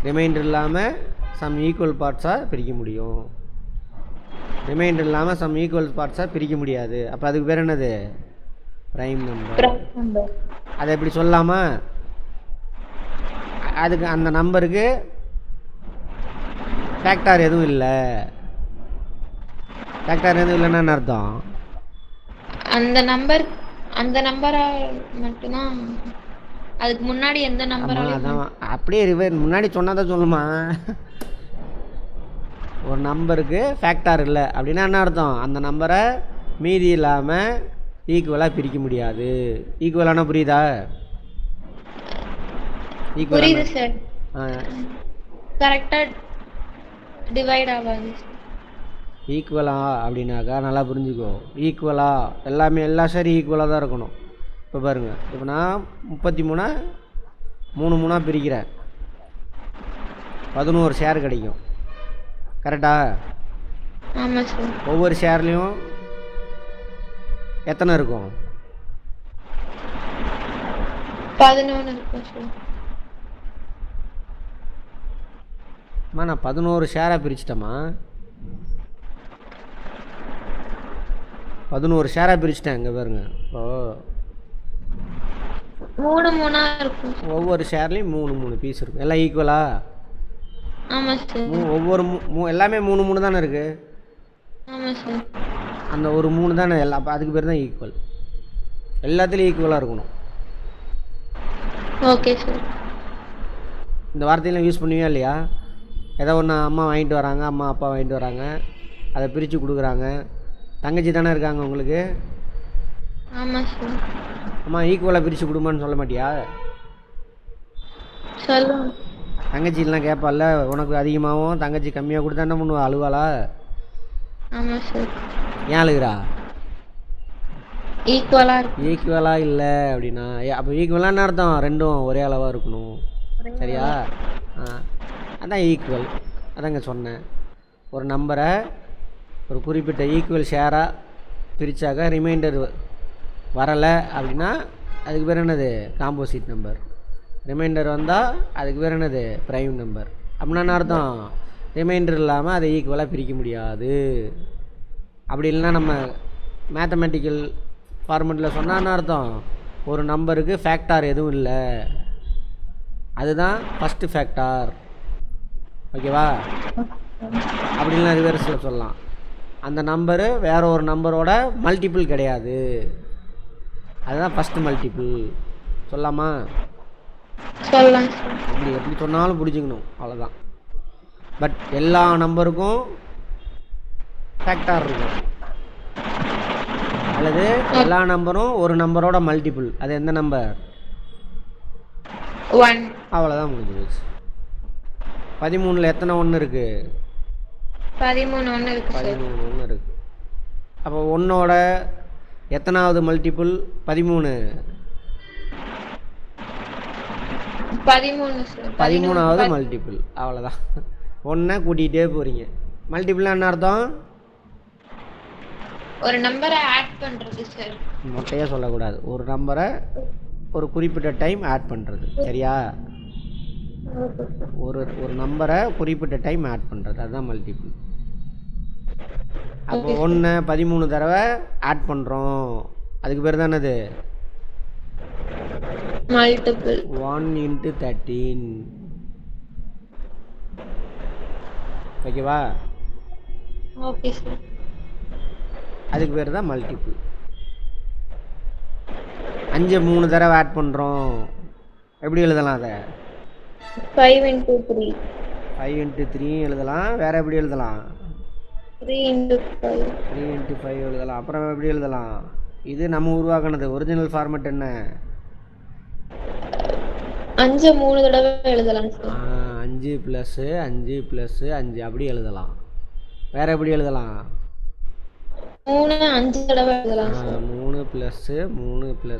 Speaker 1: ரிமைண்டர் இல்லாமல் சம் ஈக்குவல் பார்ட்ஸாக பிரிக்க முடியும். ரிமைண்டர் இல்லாமல் சம் ஈக்குவல் பார்ட்ஸாக பிரிக்க முடியாது. அப்போ அதுக்கு பேர் என்னது? Prime number. அதை எப்படி சொல்லலாமா? அதுக்கு அந்த நம்பருக்கு ஃபேக்டார் எதுவும் இல்லை. ஃபேக்டார் எதுவும் இல்லைன்னா என்ன அர்த்தம்?
Speaker 2: அந்த நம்பரா மட்டும்தான். அதுக்கு முன்னாடி எந்த நம்பர்?
Speaker 1: அதான் அப்படியே முன்னாடி சொன்னாதான் சொல்லுமா. ஒரு நம்பருக்கு ஃபேக்டார் இல்லை அப்படின்னா என்ன அர்த்தம்? அந்த நம்பரை மீதி இல்லாமல் ஈக்குவலாக பிரிக்க முடியாது. ஈக்குவலானா புரியுதா?
Speaker 2: புரியுது சார். கரெக்டாக டிவைட் ஆகாது.
Speaker 1: ஈக்குவலா அப்படின்னாக்கா நல்லா புரிஞ்சுக்கோ. ஈக்குவலா எல்லா ஷேரும் ஈக்குவலாக தான் இருக்கணும். இப்போ பாருங்கள், இப்போ நான் 33 3 பிரிக்கிறேன், 11 ஷேர் கிடைக்கும். கரெக்டா?
Speaker 2: ஆமாம் சார்.
Speaker 1: ஒவ்வொரு ஷேர்லேயும் எத்தனை இருக்கும்?
Speaker 2: 11 இருக்கும் சார்.
Speaker 1: நான் 11 ஷேராக பிரிச்சிட்டேம்மா. 11 ஷேராக பிரிச்சிட்டேன். இங்கே பாருங்க, இப்போ
Speaker 2: 3 இருக்கும்.
Speaker 1: ஒவ்வொரு ஷேர்லேயும் 3 பீஸ் இருக்கும். எல்லாம் ஈக்குவலா?
Speaker 2: ஆமாம் சார்.
Speaker 1: ஒவ்வொரு எல்லாமே 3 தானே இருக்குது.
Speaker 2: ஆமாம் சார்.
Speaker 1: அந்த ஒரு 3 தானே எல்லாம். அப்போ அதுக்கு பேர் தான் ஈக்குவல். எல்லாத்துலேயும் ஈக்குவலாக இருக்கணும்.
Speaker 2: Okay sir.
Speaker 1: இந்த வார்த்தையெல்லாம் யூஸ் பண்ணுவியா இல்லையா? ஏதோ ஒன்று அம்மா வாங்கிட்டு வராங்க, அம்மா அப்பா வாங்கிட்டு வராங்க, அதை பிரித்து கொடுக்குறாங்க. தங்கச்சி தானே இருக்காங்க உங்களுக்கு?
Speaker 2: ஆமாம் சார்.
Speaker 1: அம்மா ஈக்குவலாக பிரித்து கொடுமான்னு சொல்ல மாட்டியா?
Speaker 2: சொல்லுங்க.
Speaker 1: தங்கச்சிலாம் கேட்பால, உனக்கு அதிகமாகவும் தங்கச்சி கம்மியாக கொடுத்தா என்ன பண்ணுவா? அழுவாளா?
Speaker 2: ஆமாம் சார்.
Speaker 1: ஏன் அழுகிறா?
Speaker 2: ஈக்குவலாக
Speaker 1: இல்லை அப்படின்னா அப்போ ஈக்குவலான்னு அர்த்தம் ரெண்டும் ஒரே அளவாக இருக்கணும். சரியா? அதான் ஈக்குவல். அதாங்க சொன்னேன். ஒரு நம்பரை ஒரு குறிப்பிட்ட ஈக்குவல் ஷேராக பிரித்தாக்க ரிமைண்டர் வரலை அப்படின்னா அதுக்கு பேர் என்னது? Composite number. ரிமைண்டர் வந்தால் அதுக்கு பேர் என்னது? Prime number. அப்படின்னா என்ன அர்த்தம்? ரிமைண்டர் இல்லாமல் அதை ஈக்குவலாக பிரிக்க முடியாது. அப்படி இல்லைன்னா நம்ம மேத்தமெட்டிக்கல் ஃபார்மெட்டில் சொன்னான்னு அர்த்தம், ஒரு நம்பருக்கு ஃபேக்டார் எதுவும் இல்லை, அதுதான் ஃபஸ்ட்டு ஃபேக்டார். ஓகேவா? அப்படின்னா ரிவர்ஸில் சொல்லலாம், அந்த நம்பரு வேறு ஒரு நம்பரோட மல்டிபிள் கிடையாது, அதுதான் ஃபஸ்ட்டு மல்டிபிள். சொல்லாமா?
Speaker 2: சொல்லலாம்.
Speaker 1: எப்படி சொன்னாலும் புரிஞ்சுக்கணும், அவ்வளோதான். பட் எல்லா நம்பருக்கும் ஃபேக்டார் இருக்கும், அல்லது எல்லா நம்பரும் ஒரு நம்பரோட மல்டிபிள். அது எந்த நம்பர்?
Speaker 2: 1.
Speaker 1: அவ்வளோதான், முடிஞ்சு போச்சு. 13ல் எத்தனை 1 இருக்குது?
Speaker 2: 13 1 இருக்குது.
Speaker 1: 13 1 இருக்குது. அப்போ 1ஓட எத்தனாவது மல்டிபிள்? 13. 13வது மல்டிபிள். அவ்வளோதான். 1 கூட்டிகிட்டே போகிறீங்க. மல்டிபிள்னா என்ன அர்த்தம்?
Speaker 2: ஒரு நம்பரை ஆட் பண்ணுறது சார்.
Speaker 1: மொட்டையாக சொல்லக்கூடாது, ஒரு நம்பரை ஒரு குறிப்பிட்ட டைம் ஆட் பண்ணுறது. சரியா? ஒரு நம்பரை குறிப்பிட்ட டைம் ஆட் பண்ணுறது, அதுதான் மல்டிபிள். அப்போ 1 13 தடவை ஆட் பண்ணுறோம் அதுக்கு பேர் தான் என்னது?
Speaker 2: மல்டிபிள்.
Speaker 1: 1 × 13. ஓகேவா?
Speaker 2: Okay sir.
Speaker 1: அதுக்கு பேர் தான் மல்டிபிள். 5 3 தடவை ஆட் பண்ணுறோம். எப்படி எழுதலாம் அதை?
Speaker 2: 5 × 3.
Speaker 1: 5 × 3 எழுதலாம். வேறு எப்படி எழுதலாம்?
Speaker 2: 3 × 5.
Speaker 1: 3 × 5 எழுதலாம். அப்புறம் எப்படி எழுதலாம்? இது நம்ம உருவாக்குனது. ஒரிஜினல் ஃபார்மேட் என்ன?
Speaker 2: 5 3 தடவை எழுதலாம் சார்.
Speaker 1: 5 + 5 + 5 அப்படி எழுதலாம். வேறு எப்படி எழுதலாம்?
Speaker 2: 3 5 தடவை எழுதலாம் சார்.
Speaker 1: 3 + 3 +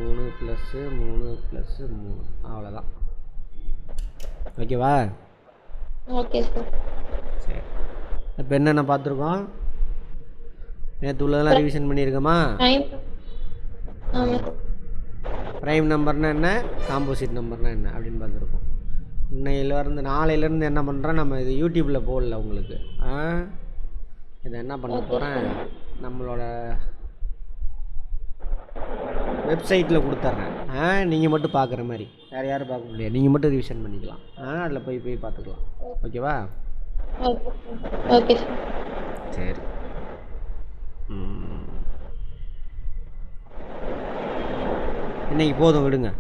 Speaker 1: 3 + 3 + 3 அவ்வளோதான். ஓகேவா?
Speaker 2: Okay sir.
Speaker 1: சரி, இப்போ என்னென்ன பார்த்துருக்கோம்? நேற்று உள்ளதெல்லாம் ரிவிஷன் பண்ணியிருக்கோமா?
Speaker 2: ஆமாம்.
Speaker 1: ப்ரைம் நம்பர்னா என்ன, காம்போசிட் நம்பர்னா என்ன அப்படின்னு பார்த்துருக்கோம். இன்னையிலேருந்து நாளையிலேருந்து என்ன பண்ணுறேன், நம்ம இது யூடியூப்பில் போடல உங்களுக்கு. இதை என்ன பண்ண போகிறேன், நம்மளோட வெப்சைட்டில் கொடுத்துட்றேன். நீங்கள் மட்டும் பார்க்குற மாதிரி, வேறு யாரும் பார்க்க முடியாது. நீங்கள் மட்டும் ரிவிஷன் பண்ணிக்கலாம். அதில் போய் பார்த்துக்கலாம். ஓகேவா?
Speaker 2: Okay sir.
Speaker 1: சரி. இன்னைக்கு போதும் விடுங்க.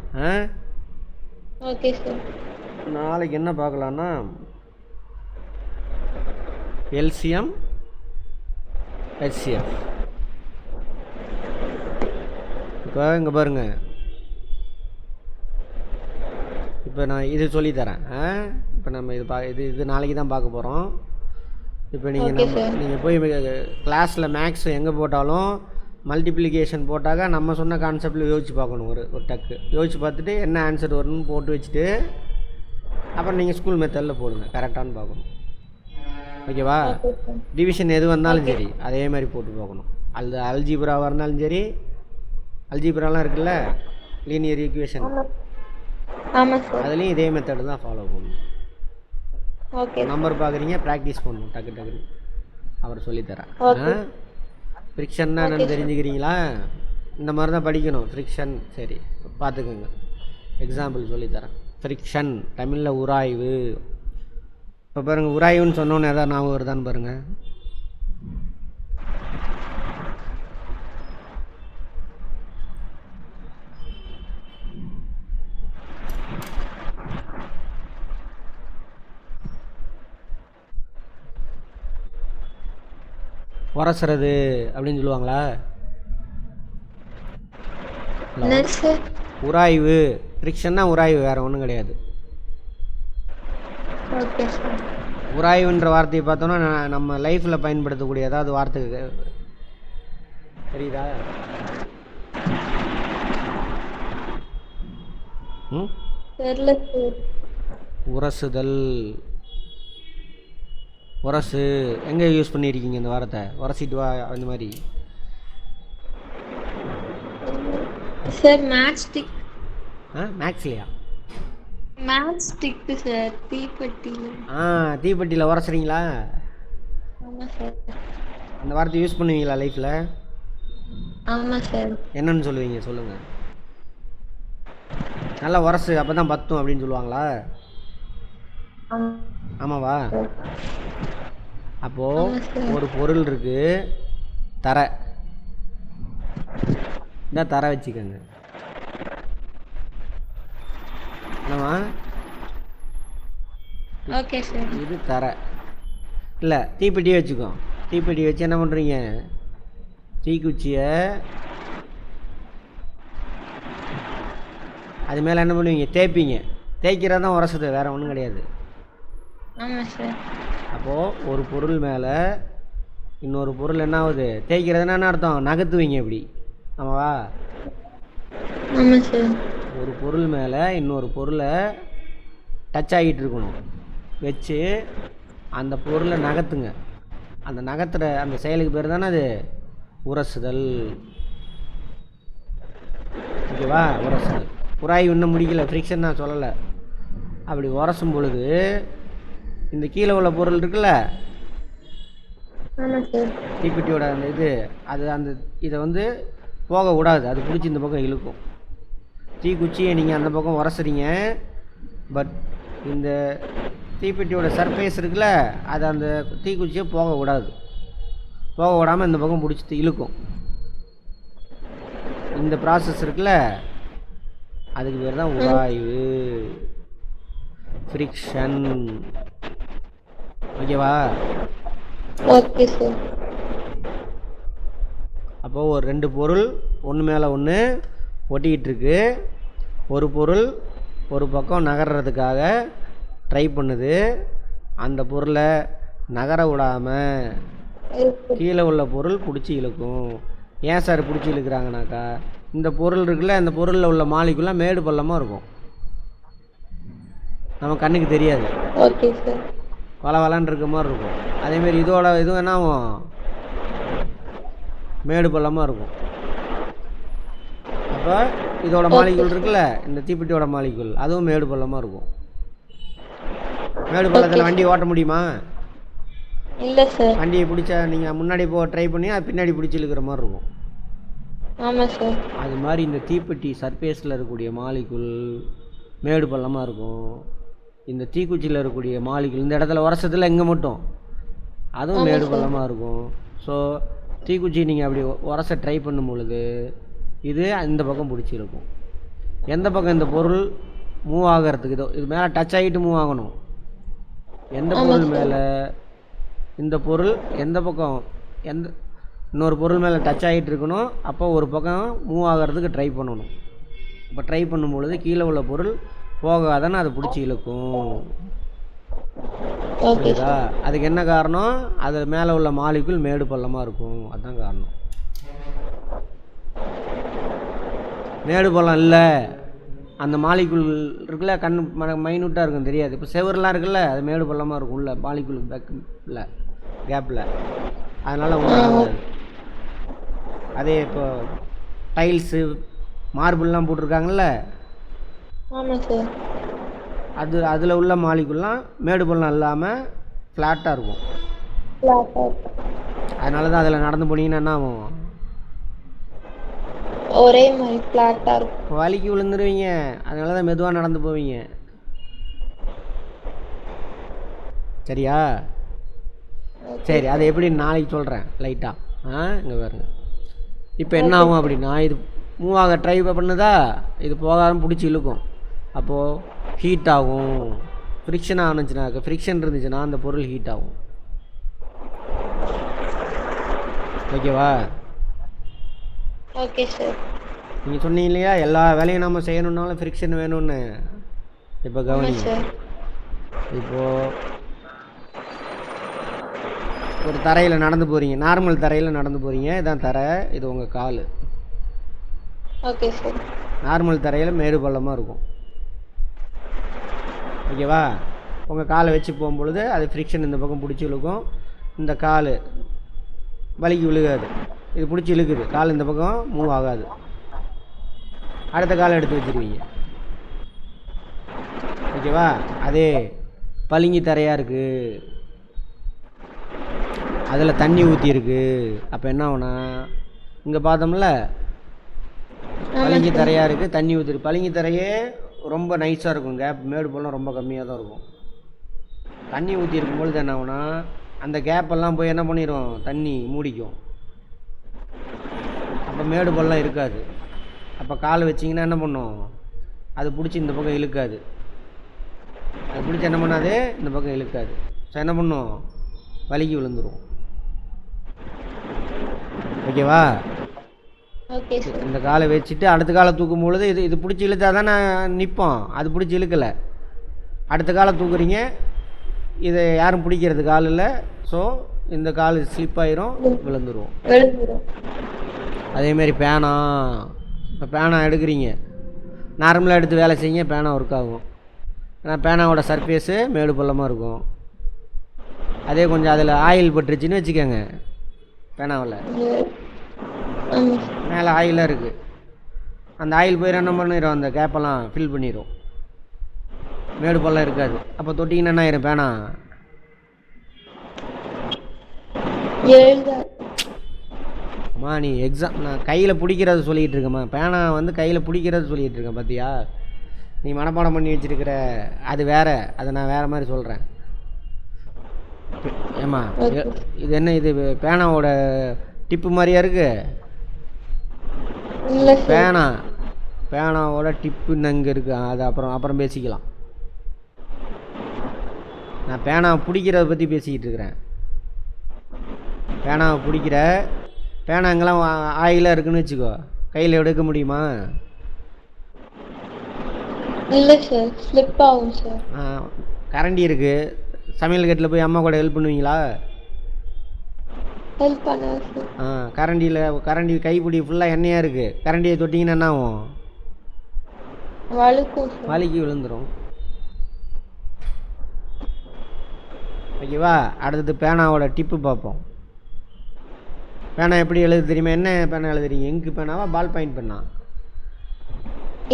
Speaker 2: Okay sir.
Speaker 1: நாளைக்கு என்ன பார்க்கலான்னா, எல்சிஎம் ஹெச்சிஎஃப். இப்போ இங்கே பாருங்க, இப்போ நான் இது சொல்லித்தரேன். இப்போ நம்ம இது நாளைக்கு தான் பார்க்க போகிறோம். இப்போ நீங்கள் போய் கிளாஸில் மேக்ஸ் எங்கே போட்டாலும் மல்டிப்ளிகேஷன் போட்டாக்க நம்ம சொன்ன கான்செப்டில் யோசிச்சு பார்க்கணும். ஒரு டக்கு யோசிச்சு பார்த்துட்டு என்ன ஆன்சர் வரும்னு போட்டு வச்சுட்டு அப்புறம் நீங்கள் ஸ்கூல் மெத்தடில் போடுங்க, கரெக்டானு பார்க்கணும். ஓகேவா? டிவிஷன் எது வந்தாலும் சரி அதே மாதிரி போட்டு பார்க்கணும். அல்ஜீப்ராவாக இருந்தாலும் சரி, அல்ஜீப்ராலாம் இருக்குல்ல, லீனியர் ஈக்குவேஷன், அதுலேயும் இதே மெத்தடு தான் ஃபாலோ பண்ணணும். நம்பர் பார்க்குறீங்க, ப்ராக்டிஸ் பண்ணணும் டக்கு டக்குன்னு. அவர் சொல்லித்தரேன். ஃப்ரிக்ஷன்னா என்னென்னு தெரிஞ்சுக்கிறீங்களா? இந்த மாதிரி தான் படிக்கணும் ஃப்ரிக்ஷன். சரி, பார்த்துக்கோங்க, எக்ஸாம்பிள் சொல்லித்தரேன். ஃப்ரிக்ஷன் தமிழில் உராய்வு. இப்போ பாருங்கள், உராய்வுன்னு சொன்னோன்னே எதாவது ஞாபகம் வருதான்னு பாருங்கள். உரசுறது அப்படின்னு சொல்லுவாங்களா? உராய்வு. ஃப்ரிக்ஷன்னா உராய்வு, வேறு ஒன்றும் கிடையாது. உராய்வுன்ற வார்த்தையை பார்த்தோன்னா நம்ம லைஃப்பில் பயன்படுத்தக்கூடிய ஏதாவது வார்த்தை தெரியுதா? உரசுதல். உரசு எங்கே யூஸ் பண்ணியிருக்கீங்க இந்த வார்த்தை? உரசிட்டு வா அந்த மாதிரி.
Speaker 2: Sir matchstick.
Speaker 1: மேக்ஸ்லையா?
Speaker 2: மேட்ச்ஸ்டிக் சார், தீப்பெட்டியில்.
Speaker 1: தீப்பெட்டியில் உரசுறீங்களா?
Speaker 2: ஆமாம் சார்.
Speaker 1: அந்த வார்த்தை யூஸ் பண்ணுவீங்களா லைஃப்பில்?
Speaker 2: ஆமாம் சார்.
Speaker 1: என்னன்னு சொல்லுவீங்க சொல்லுங்கள். நல்லா உரசு, அப்போ தான் பத்தும் அப்படின்னு சொல்லுவாங்களா? ஆமாவா? அப்போது ஒரு பொருள் இருக்குது, தரை. இந்த தரை வச்சுக்கோங்க. என்னவா?
Speaker 2: Okay sir.
Speaker 1: இது தரை இல்லை, தீப்பெட்டியே வச்சுக்கோ. தீப்பெட்டி வச்சு என்ன பண்ணுறீங்க, தீக்குச்சியை அது மேலே என்ன பண்ணுவீங்க, தேய்ப்பீங்க. தேய்க்கிறது தான் உரசுது, வேறு ஒன்றும் கிடையாது.
Speaker 2: ஆமாம் சார்.
Speaker 1: அப்போது ஒரு பொருள் மேலே இன்னொரு பொருள் என்ன ஆகுது, தேய்க்கிறதுனா என்ன அர்த்தம், நகர்த்துவீங்க இப்படி. ஆமாவா?
Speaker 2: ஆமாம் சார்.
Speaker 1: ஒரு பொருள் மேலே இன்னொரு பொருளை டச் ஆகிட்டு இருக்கணும், வச்சு அந்த பொருளை நகர்த்துங்க. அந்த நகர்த்துற அந்த செயலுக்கு பேர் தானே அது உரசுதல். ஓகேவா? உரசுதல். உராய்வு இன்னும் முடிக்கல, ஃப்ரிக்ஷன் நான் சொல்லலை. அப்படி உரசும் பொழுது இந்த கீழே உள்ள பொருள் இருக்குல்ல, தீப்பெட்டியோட அந்த இது, அது அந்த இதை வந்து போகக்கூடாது, அது பிடிச்சி இந்த பக்கம் இழுக்கும். தீக்குச்சியை நீங்கள் அந்த பக்கம் உரசுறீங்க, பட் இந்த தீப்பெட்டியோட சர்ஃபேஸ் இருக்குல்ல, அது அந்த தீக்குச்சியை போகக்கூடாது. போக விடாமல் இந்த பக்கம் பிடிச்சி இழுக்கும். இந்த ப்ராசஸ் இருக்குல்ல, அதுக்கு பேர் தான் உராய்வு, ஃப்ரிக்ஷன். ஓகேவா?
Speaker 2: Okay sir.
Speaker 1: அப்போது ஒரு 2 பொருள் ஒன்று மேலே ஒன்று ஒட்டிக்கிட்டு இருக்கு. ஒரு பொருள் ஒரு பக்கம் நகர்றதுக்காக ட்ரை பண்ணுது. அந்த பொருளை நகர விடாமல் கீழே உள்ள பொருள் பிடிச்சி இழுக்கும். ஏன் சார் பிடிச்சி இழுக்கிறாங்கனாக்கா, இந்த பொருள் இருக்குல்ல, இந்த பொருளில் உள்ள மாலிக்குலாம் மேடு பள்ளமாக இருக்கும், நம்ம கண்ணுக்கு தெரியாது.
Speaker 2: Okay sir.
Speaker 1: வளவலன்னு இருக்க மாதிரி இருக்கும். அதேமாரி இதோட இதுவும் என்ன ஆகும், மேடு பள்ளமாக இருக்கும். அப்போ இதோட மாலிகுல் இருக்குல்ல, இந்த தீப்பெட்டியோட மாலிகுல், அதுவும் மேடு பள்ளமாக இருக்கும். மேடு பள்ளத்தில் வண்டி ஓட்ட முடியுமா?
Speaker 2: இல்லை சார்.
Speaker 1: வண்டியை பிடிச்சா நீங்கள் முன்னாடி ட்ரை பண்ணி அது பின்னாடி பிடிச்சி இழுக்கிற மாதிரி இருக்கும்.
Speaker 2: ஆமாம் சார்.
Speaker 1: அது மாதிரி இந்த தீப்பெட்டி சர்ஃபேஸில் இருக்கக்கூடிய மாலிகுல் மேடு பள்ளமாக இருக்கும். இந்த தீக்குச்சியில் இருக்கக்கூடிய மாலிகுல் இந்த இடத்துல உரசத்தில் இங்கே மட்டும் அதுவும் மேடு பள்ளமாக இருக்கும். ஸோ தீக்குச்சி நீங்கள் அப்படி உரச ட்ரை பண்ணும் பொழுது இது இந்த பக்கம் பிடிச்சிருக்கும். எந்த பக்கம் இந்த பொருள் மூவ் ஆகிறதுக்கு இது மேலே டச் ஆகிட்டு மூவ் ஆகணும். எந்த பொருள் மேலே இந்த பொருள் எந்த பக்கம் இன்னொரு பொருள் மேலே டச் ஆகிட்டு இருக்கணும், அப்போ ஒரு பக்கம் மூவ் ஆகிறதுக்கு ட்ரை பண்ணணும். இப்போ ட்ரை பண்ணும் பொழுது கீழே உள்ள பொருள் போகாதன்னு அதை பிடிச்சி இழுக்கும். ஓகேதா? அதுக்கு என்ன காரணம், அது மேலே உள்ள மாலிகுல் மேடு பள்ளமாக இருக்கும், அதுதான் காரணம். மேடு பள்ளம் இல்லை, அந்த மாலிகுல் இருக்குல்ல, கண் மைனூட்டாக இருக்கும், தெரியாது. இப்போ செவரெலாம் இருக்குல்ல, அது மேடு பள்ளமாக இருக்கும் உள்ள மாலிகுல் பேக்கில் கேப்பில், அதனால் ஒன்றும். அதே இப்போ டைல்ஸு மார்பிள்லாம் போட்டிருக்காங்கல்ல,
Speaker 2: ஆமாம் சார்,
Speaker 1: அதில் உள்ள மாலிகுல்லாம் மேடு பள்ளம் இல்லாமல் ஃப்ளாட்டாக இருக்கும். அதனால தான் அதில் நடந்து போனீங்கன்னா என்ன ஆகும்,
Speaker 2: ஒரே மாதிரி ஃப்ளாட்டாக இருக்கும்,
Speaker 1: வலிக்கு விழுந்துருவீங்க. அதனால தான் மெதுவாக நடந்து போவீங்க. சரியா? சரி, அதை எப்படி நாளைக்கு சொல்கிறேன் லைட்டாக. இங்கே பாருங்க. இப்போ என்ன ஆகும் அப்படின்னா, இது மூவ் ஆக ட்ரை பண்ணுதா, இது போகாமல் பிடிச்சி இழுக்கும். அப்போது ஹீட் ஆகும். ஃப்ரிக்ஷன் ஆனிச்சுனாக்க, ஃப்ரிக்ஷன் இருந்துச்சுன்னா அந்த பொருள் ஹீட் ஆகும். ஓகேவா?
Speaker 2: Okay sir.
Speaker 1: நீங்கள் சொன்னீங்க இல்லையா, எல்லா வேலையும் நம்ம செய்யணுன்னாலும் ஃப்ரிக்ஷன் வேணும்னு. இப்போ கவனிங்க. இப்போது ஒரு தரையில் நடந்து போகிறீங்க, நார்மல் தரையில் நடந்து போகிறீங்க. இதான் தரை, இது உங்கள் கால்.
Speaker 2: Okay sir.
Speaker 1: நார்மல் தரையில் மேடு பள்ளமாக இருக்கும். ஓகேவா? உங்கள் காலை வச்சு போகும்பொழுது அது ஃப்ரிக்ஷன் இந்த பக்கம் பிடிச்சி இழுக்கும். இந்த கால் வலிக்கு விழுகாது, இது பிடிச்சி இழுக்குது, கால் இந்த பக்கம் மூவ் ஆகாது. அடுத்த காலை எடுத்து வச்சுருவீங்க. ஓகேவா? அதே பளிங்கு தரையாக இருக்குது, அதில் தண்ணி ஊற்றிருக்கு. அப்போ என்ன ஆகுனா, இங்கே பார்த்தோம்ல பளிங்கு தரையாக இருக்குது, தண்ணி ஊற்றிருக்கு. பளிங்கு தரையே ரொம்ப நைஸாக இருக்கும், கேப் மேடு பள்ளம் ரொம்ப கம்மியாக தான் இருக்கும். தண்ணி ஊற்றி இருக்கும்பொழுது என்ன ஆகுனா, அந்த கேப்பெல்லாம் போய் என்ன பண்ணிடும், தண்ணி மூடிக்கும். அப்போ மேடு பள்ளம் இருக்காது. அப்போ கால் வச்சிங்கன்னா என்ன பண்ணும், அது பிடிச்சி இந்த பக்கம் இழுக்காது. அது பிடிச்சி என்ன பண்ணாது, இந்த பக்கம் இழுக்காது. ஸோ என்ன பண்ணும், வலிக்கு விழுந்துடும். ஓகேவா?
Speaker 2: Okay sir.
Speaker 1: இந்த காலை வச்சுட்டு அடுத்த காலை தூக்கும் பொழுது இது பிடிச்சி இழுத்தா தானே நிற்போம், அது பிடிச்சி இழுக்கலை. அடுத்த காலை தூக்குறீங்க, இதை யாரும் பிடிக்கிறது கால் இல்லை. ஸோ இந்த கால் ஸ்லிப் ஆயிரும், விழுந்துடும். அதேமாரி பேனா, இப்போ பேனா எடுக்கிறீங்க, நார்மலாக எடுத்து வேலை செய்யுங்க, பேனா ஒர்க் ஆகும். ஆனால் பேனாவோட சர்ஃபேஸு மேடு பள்ளமாக இருக்கும். அதே கொஞ்சம் அதில் ஆயில் பட்டுருச்சுன்னு வச்சுக்கோங்க, பேனாவில் மேலே ஆயிலாக இருக்குது, அந்த ஆயில் போய் என்ன பண்ணிடும், அந்த கேப்பெல்லாம் ஃபில் பண்ணிடும், மேடு பள்ளம் இருக்காது. அப்போ தொட்டிங்கன்னா என்ன ஆயிரும், பேனா அம்மா நீ எக்ஸாம் நான் கையில் பிடிக்கிறது சொல்லிகிட்டு இருக்கேம்மா, பேனா வந்து கையில் பிடிக்கிறது சொல்லிகிட்டு இருக்கேன் பார்த்தியா. நீ மனப்பாடம் பண்ணி வச்சுருக்கிற அது வேறு, அதை நான் வேறு மாதிரி சொல்கிறேன். ஏம்மா இது என்ன, இது பேனாவோட டிப்பு மாதிரியா இருக்கு?
Speaker 2: இல்ல சார்.
Speaker 1: பேனாவோட டிப்பு இங்கே இருக்குது, அது அப்புறம் பேசிக்கலாம். நான் பேனாவை பிடிக்கிறத பற்றி பேசிக்கிட்டு இருக்கிறேன். பேனாவை பிடிக்கிற பேனா எங்கெல்லாம் ஆயிலாக இருக்குன்னு வச்சுக்கோ, கையில் எடுக்க முடியுமா?
Speaker 2: இல்ல சார், ஸ்லிப் ஆகும் சார்.
Speaker 1: கரண்டி இருக்குது, சமையல் கட்டில் போய் அம்மா கூட ஹெல்ப் பண்ணுவீங்களா?
Speaker 2: ஹெல்ப் பண்ணுவேன் சார்.
Speaker 1: கரண்டி கைப்பிடி ஃபுல்லாக எண்ணெயாக இருக்குது, கரண்டியை தொட்டிங்கன்னா என்ன ஆகும்?
Speaker 2: வழுக்கும் சார்.
Speaker 1: வலிக்கு விழுந்துடும். ஓகேவா? அடுத்தது பேனாவோட டிப்பு பார்ப்போம். பேனா எப்படி எழுது தெரியுமா? என்ன பேனா எழுதுறீங்க? இங்கு பேனாவா பால் பாயிண்ட் பேனா?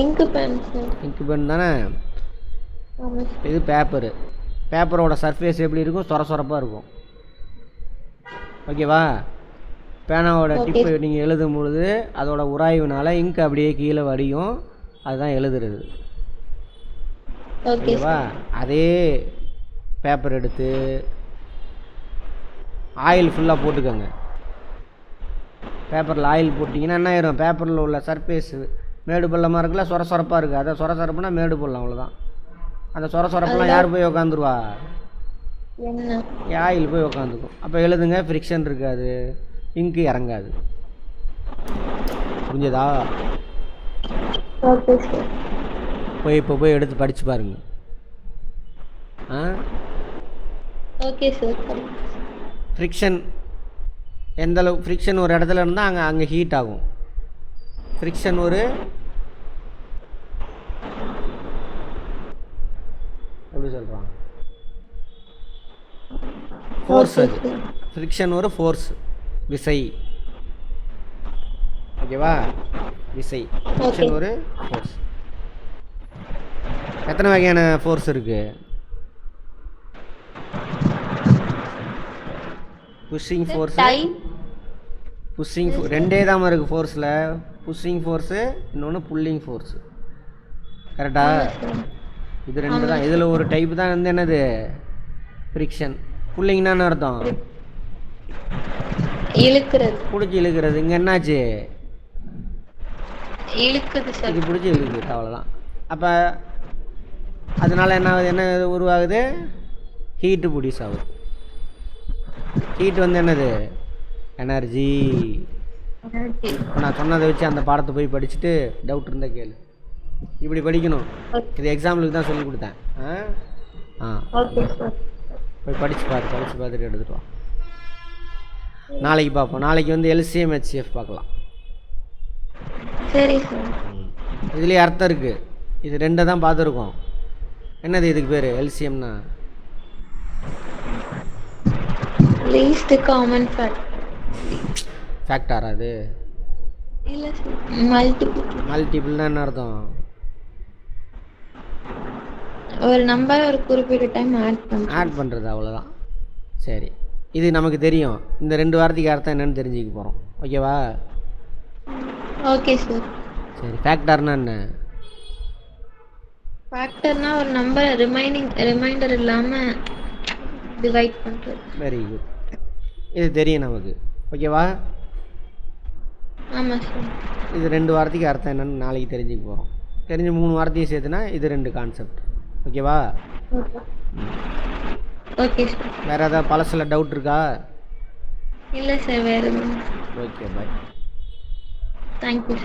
Speaker 2: இங்கு பேன் சார்.
Speaker 1: இங்கு பேன் தானே.
Speaker 2: ஆமாம் சார்.
Speaker 1: இது பேப்பரோட சர்ஃபேஸ் எப்படி இருக்கும்? சொரப்பாக இருக்கும். ஓகேவா? பேனாவோட டிப்பு நீங்கள் எழுதும் பொழுது அதோட உராய்வுனால இங்கு அப்படியே கீழே வடியும், அதுதான் எழுதுறது. ஓகேவா? அதே பேப்பர் எடுத்து ஆயில் ஃபுல்லாக போட்டுக்கோங்க. பேப்பரில் ஆயில் போட்டிங்கன்னா என்ன ஆயிரும்? பேப்பரில் உள்ள சர்ஃபேஸு மேடு பள்ளமாக இருக்குல்ல, சொரப்பாக இருக்குது, அதை சொரப்புனா மேடு பள்ளம், அவ்வளோதான். அந்த சொரப்பெல்லாம் யார் போய் உக்காந்துருவா? ஆயில் போய் உக்காந்துக்கும். அப்போ எழுதுங்க, ஃப்ரிக்ஷன் இருக்காது, இங்கு இறங்காது. புரிஞ்சதா? இப்போ போய் எடுத்து படித்து பாருங்க.
Speaker 2: Okay sir.
Speaker 1: ஃப்ரிக்ஷன் எந்த அளவு? ஃப்ரிக்ஷன் ஒரு இடத்துல இருந்தால் அங்கே ஹீட் ஆகும். ஃப்ரிக்ஷன் ஒரு எப்படி சொல்கிறான், ஃபோர்ஸ். அது ஃப்ரிக்ஷன் ஒரு ஃபோர்ஸ், விசை. ஓகேவா? விசை. ஃப்ரிக்ஷன் ஒரு ஃபோர்ஸ். எத்தனை வகையான ஃபோர்ஸ் இருக்குது? புஷ்ஷிங் ஃபோர்ஸு, ரெண்டே தான் இருக்குது ஃபோர்ஸில். புஷ்ஷிங் ஃபோர்ஸு, இன்னொன்று புல்லிங் ஃபோர்ஸு. கரெக்டா? இது ரெண்டு தான். இதில் ஒரு டைப் தான் வந்து என்னது, ஃப்ரிக்ஷன். புல்லிங்னா அர்த்தம்
Speaker 2: இழுக்கிறது,
Speaker 1: பிடிச்சி இழுக்கிறது. இங்கே என்னாச்சு?
Speaker 2: இழுக்குது சார்.
Speaker 1: இது பிடிச்சி இழுக்குது, அவ்வளோதான். அப்போ அதனால் என்ன ஆகுது? என்ன உருவாகுது? ஹீட்டு ப்ரொடியூஸ் ஆகுது. ஹீட் வந்து என்னது? எனர்ஜி. நான் சொன்னதை வச்சு அந்த பாடத்தை போய் படிச்சுட்டு டவுட் இருந்தால் கேளு. இப்படி படிக்கணும். இது எக்ஸாம்பிளுக்கு தான் சொல்லி கொடுத்தேன். போய் படித்து பார்த்துட்டு எடுத்துகிட்டு வா. நாளைக்கு பார்ப்போம். நாளைக்கு வந்து எல்சிஎம் ஹெச்சிஎஃப் பார்க்கலாம்.
Speaker 2: சரி சார்.
Speaker 1: இதுலேயே அர்த்தம் இருக்குது. இது ரெண்டை தான் பார்த்துருக்கோம். என்னது இதுக்கு பேர்? எல்சிஎம்னா
Speaker 2: லீஸ்ட் காமன்
Speaker 1: ஃபேக்டர். அது
Speaker 2: இல்ல சார்,
Speaker 1: மல்டிபிள்னா என்ன அர்த்தம்?
Speaker 2: ஒரு நம்பர் ஒரு குறிப்பிட்ட டைம் ஆட்
Speaker 1: பண்ணுறது, அவ்வளோதான். சரி, இது நமக்கு தெரியும். இந்த ரெண்டு வார்த்தைக்கு அர்த்தம் என்னன்னு தெரிஞ்சுக்க போகிறோம். ஓகேவா?
Speaker 2: Okay sir.
Speaker 1: சரி, ஃபேக்டர்னா என்ன?
Speaker 2: ஃபேக்டர்னா ஒரு நம்பர் ரிமைண்டர் இல்லாமல் டிவைட் பண்ணுறது.
Speaker 1: Very good. இது தெரியும் நமக்கு. ஓகேவா?
Speaker 2: ஆமாம் சார்.
Speaker 1: இது ரெண்டு வார்த்தைக்கு அர்த்தம் என்னன்னு நாளைக்கு தெரிஞ்சுக்க போகிறோம். தெரிஞ்ச 3 வார்த்தையை சேர்த்துனா இது 2 கான்செப்ட். ஓகேவா?
Speaker 2: Okay sir.
Speaker 1: வேறு ஏதாவது பழசில் டவுட் இருக்கா?
Speaker 2: இல்லை சார், வேறு.
Speaker 1: ஓகே, பாய்.
Speaker 2: தேங்க்யூ.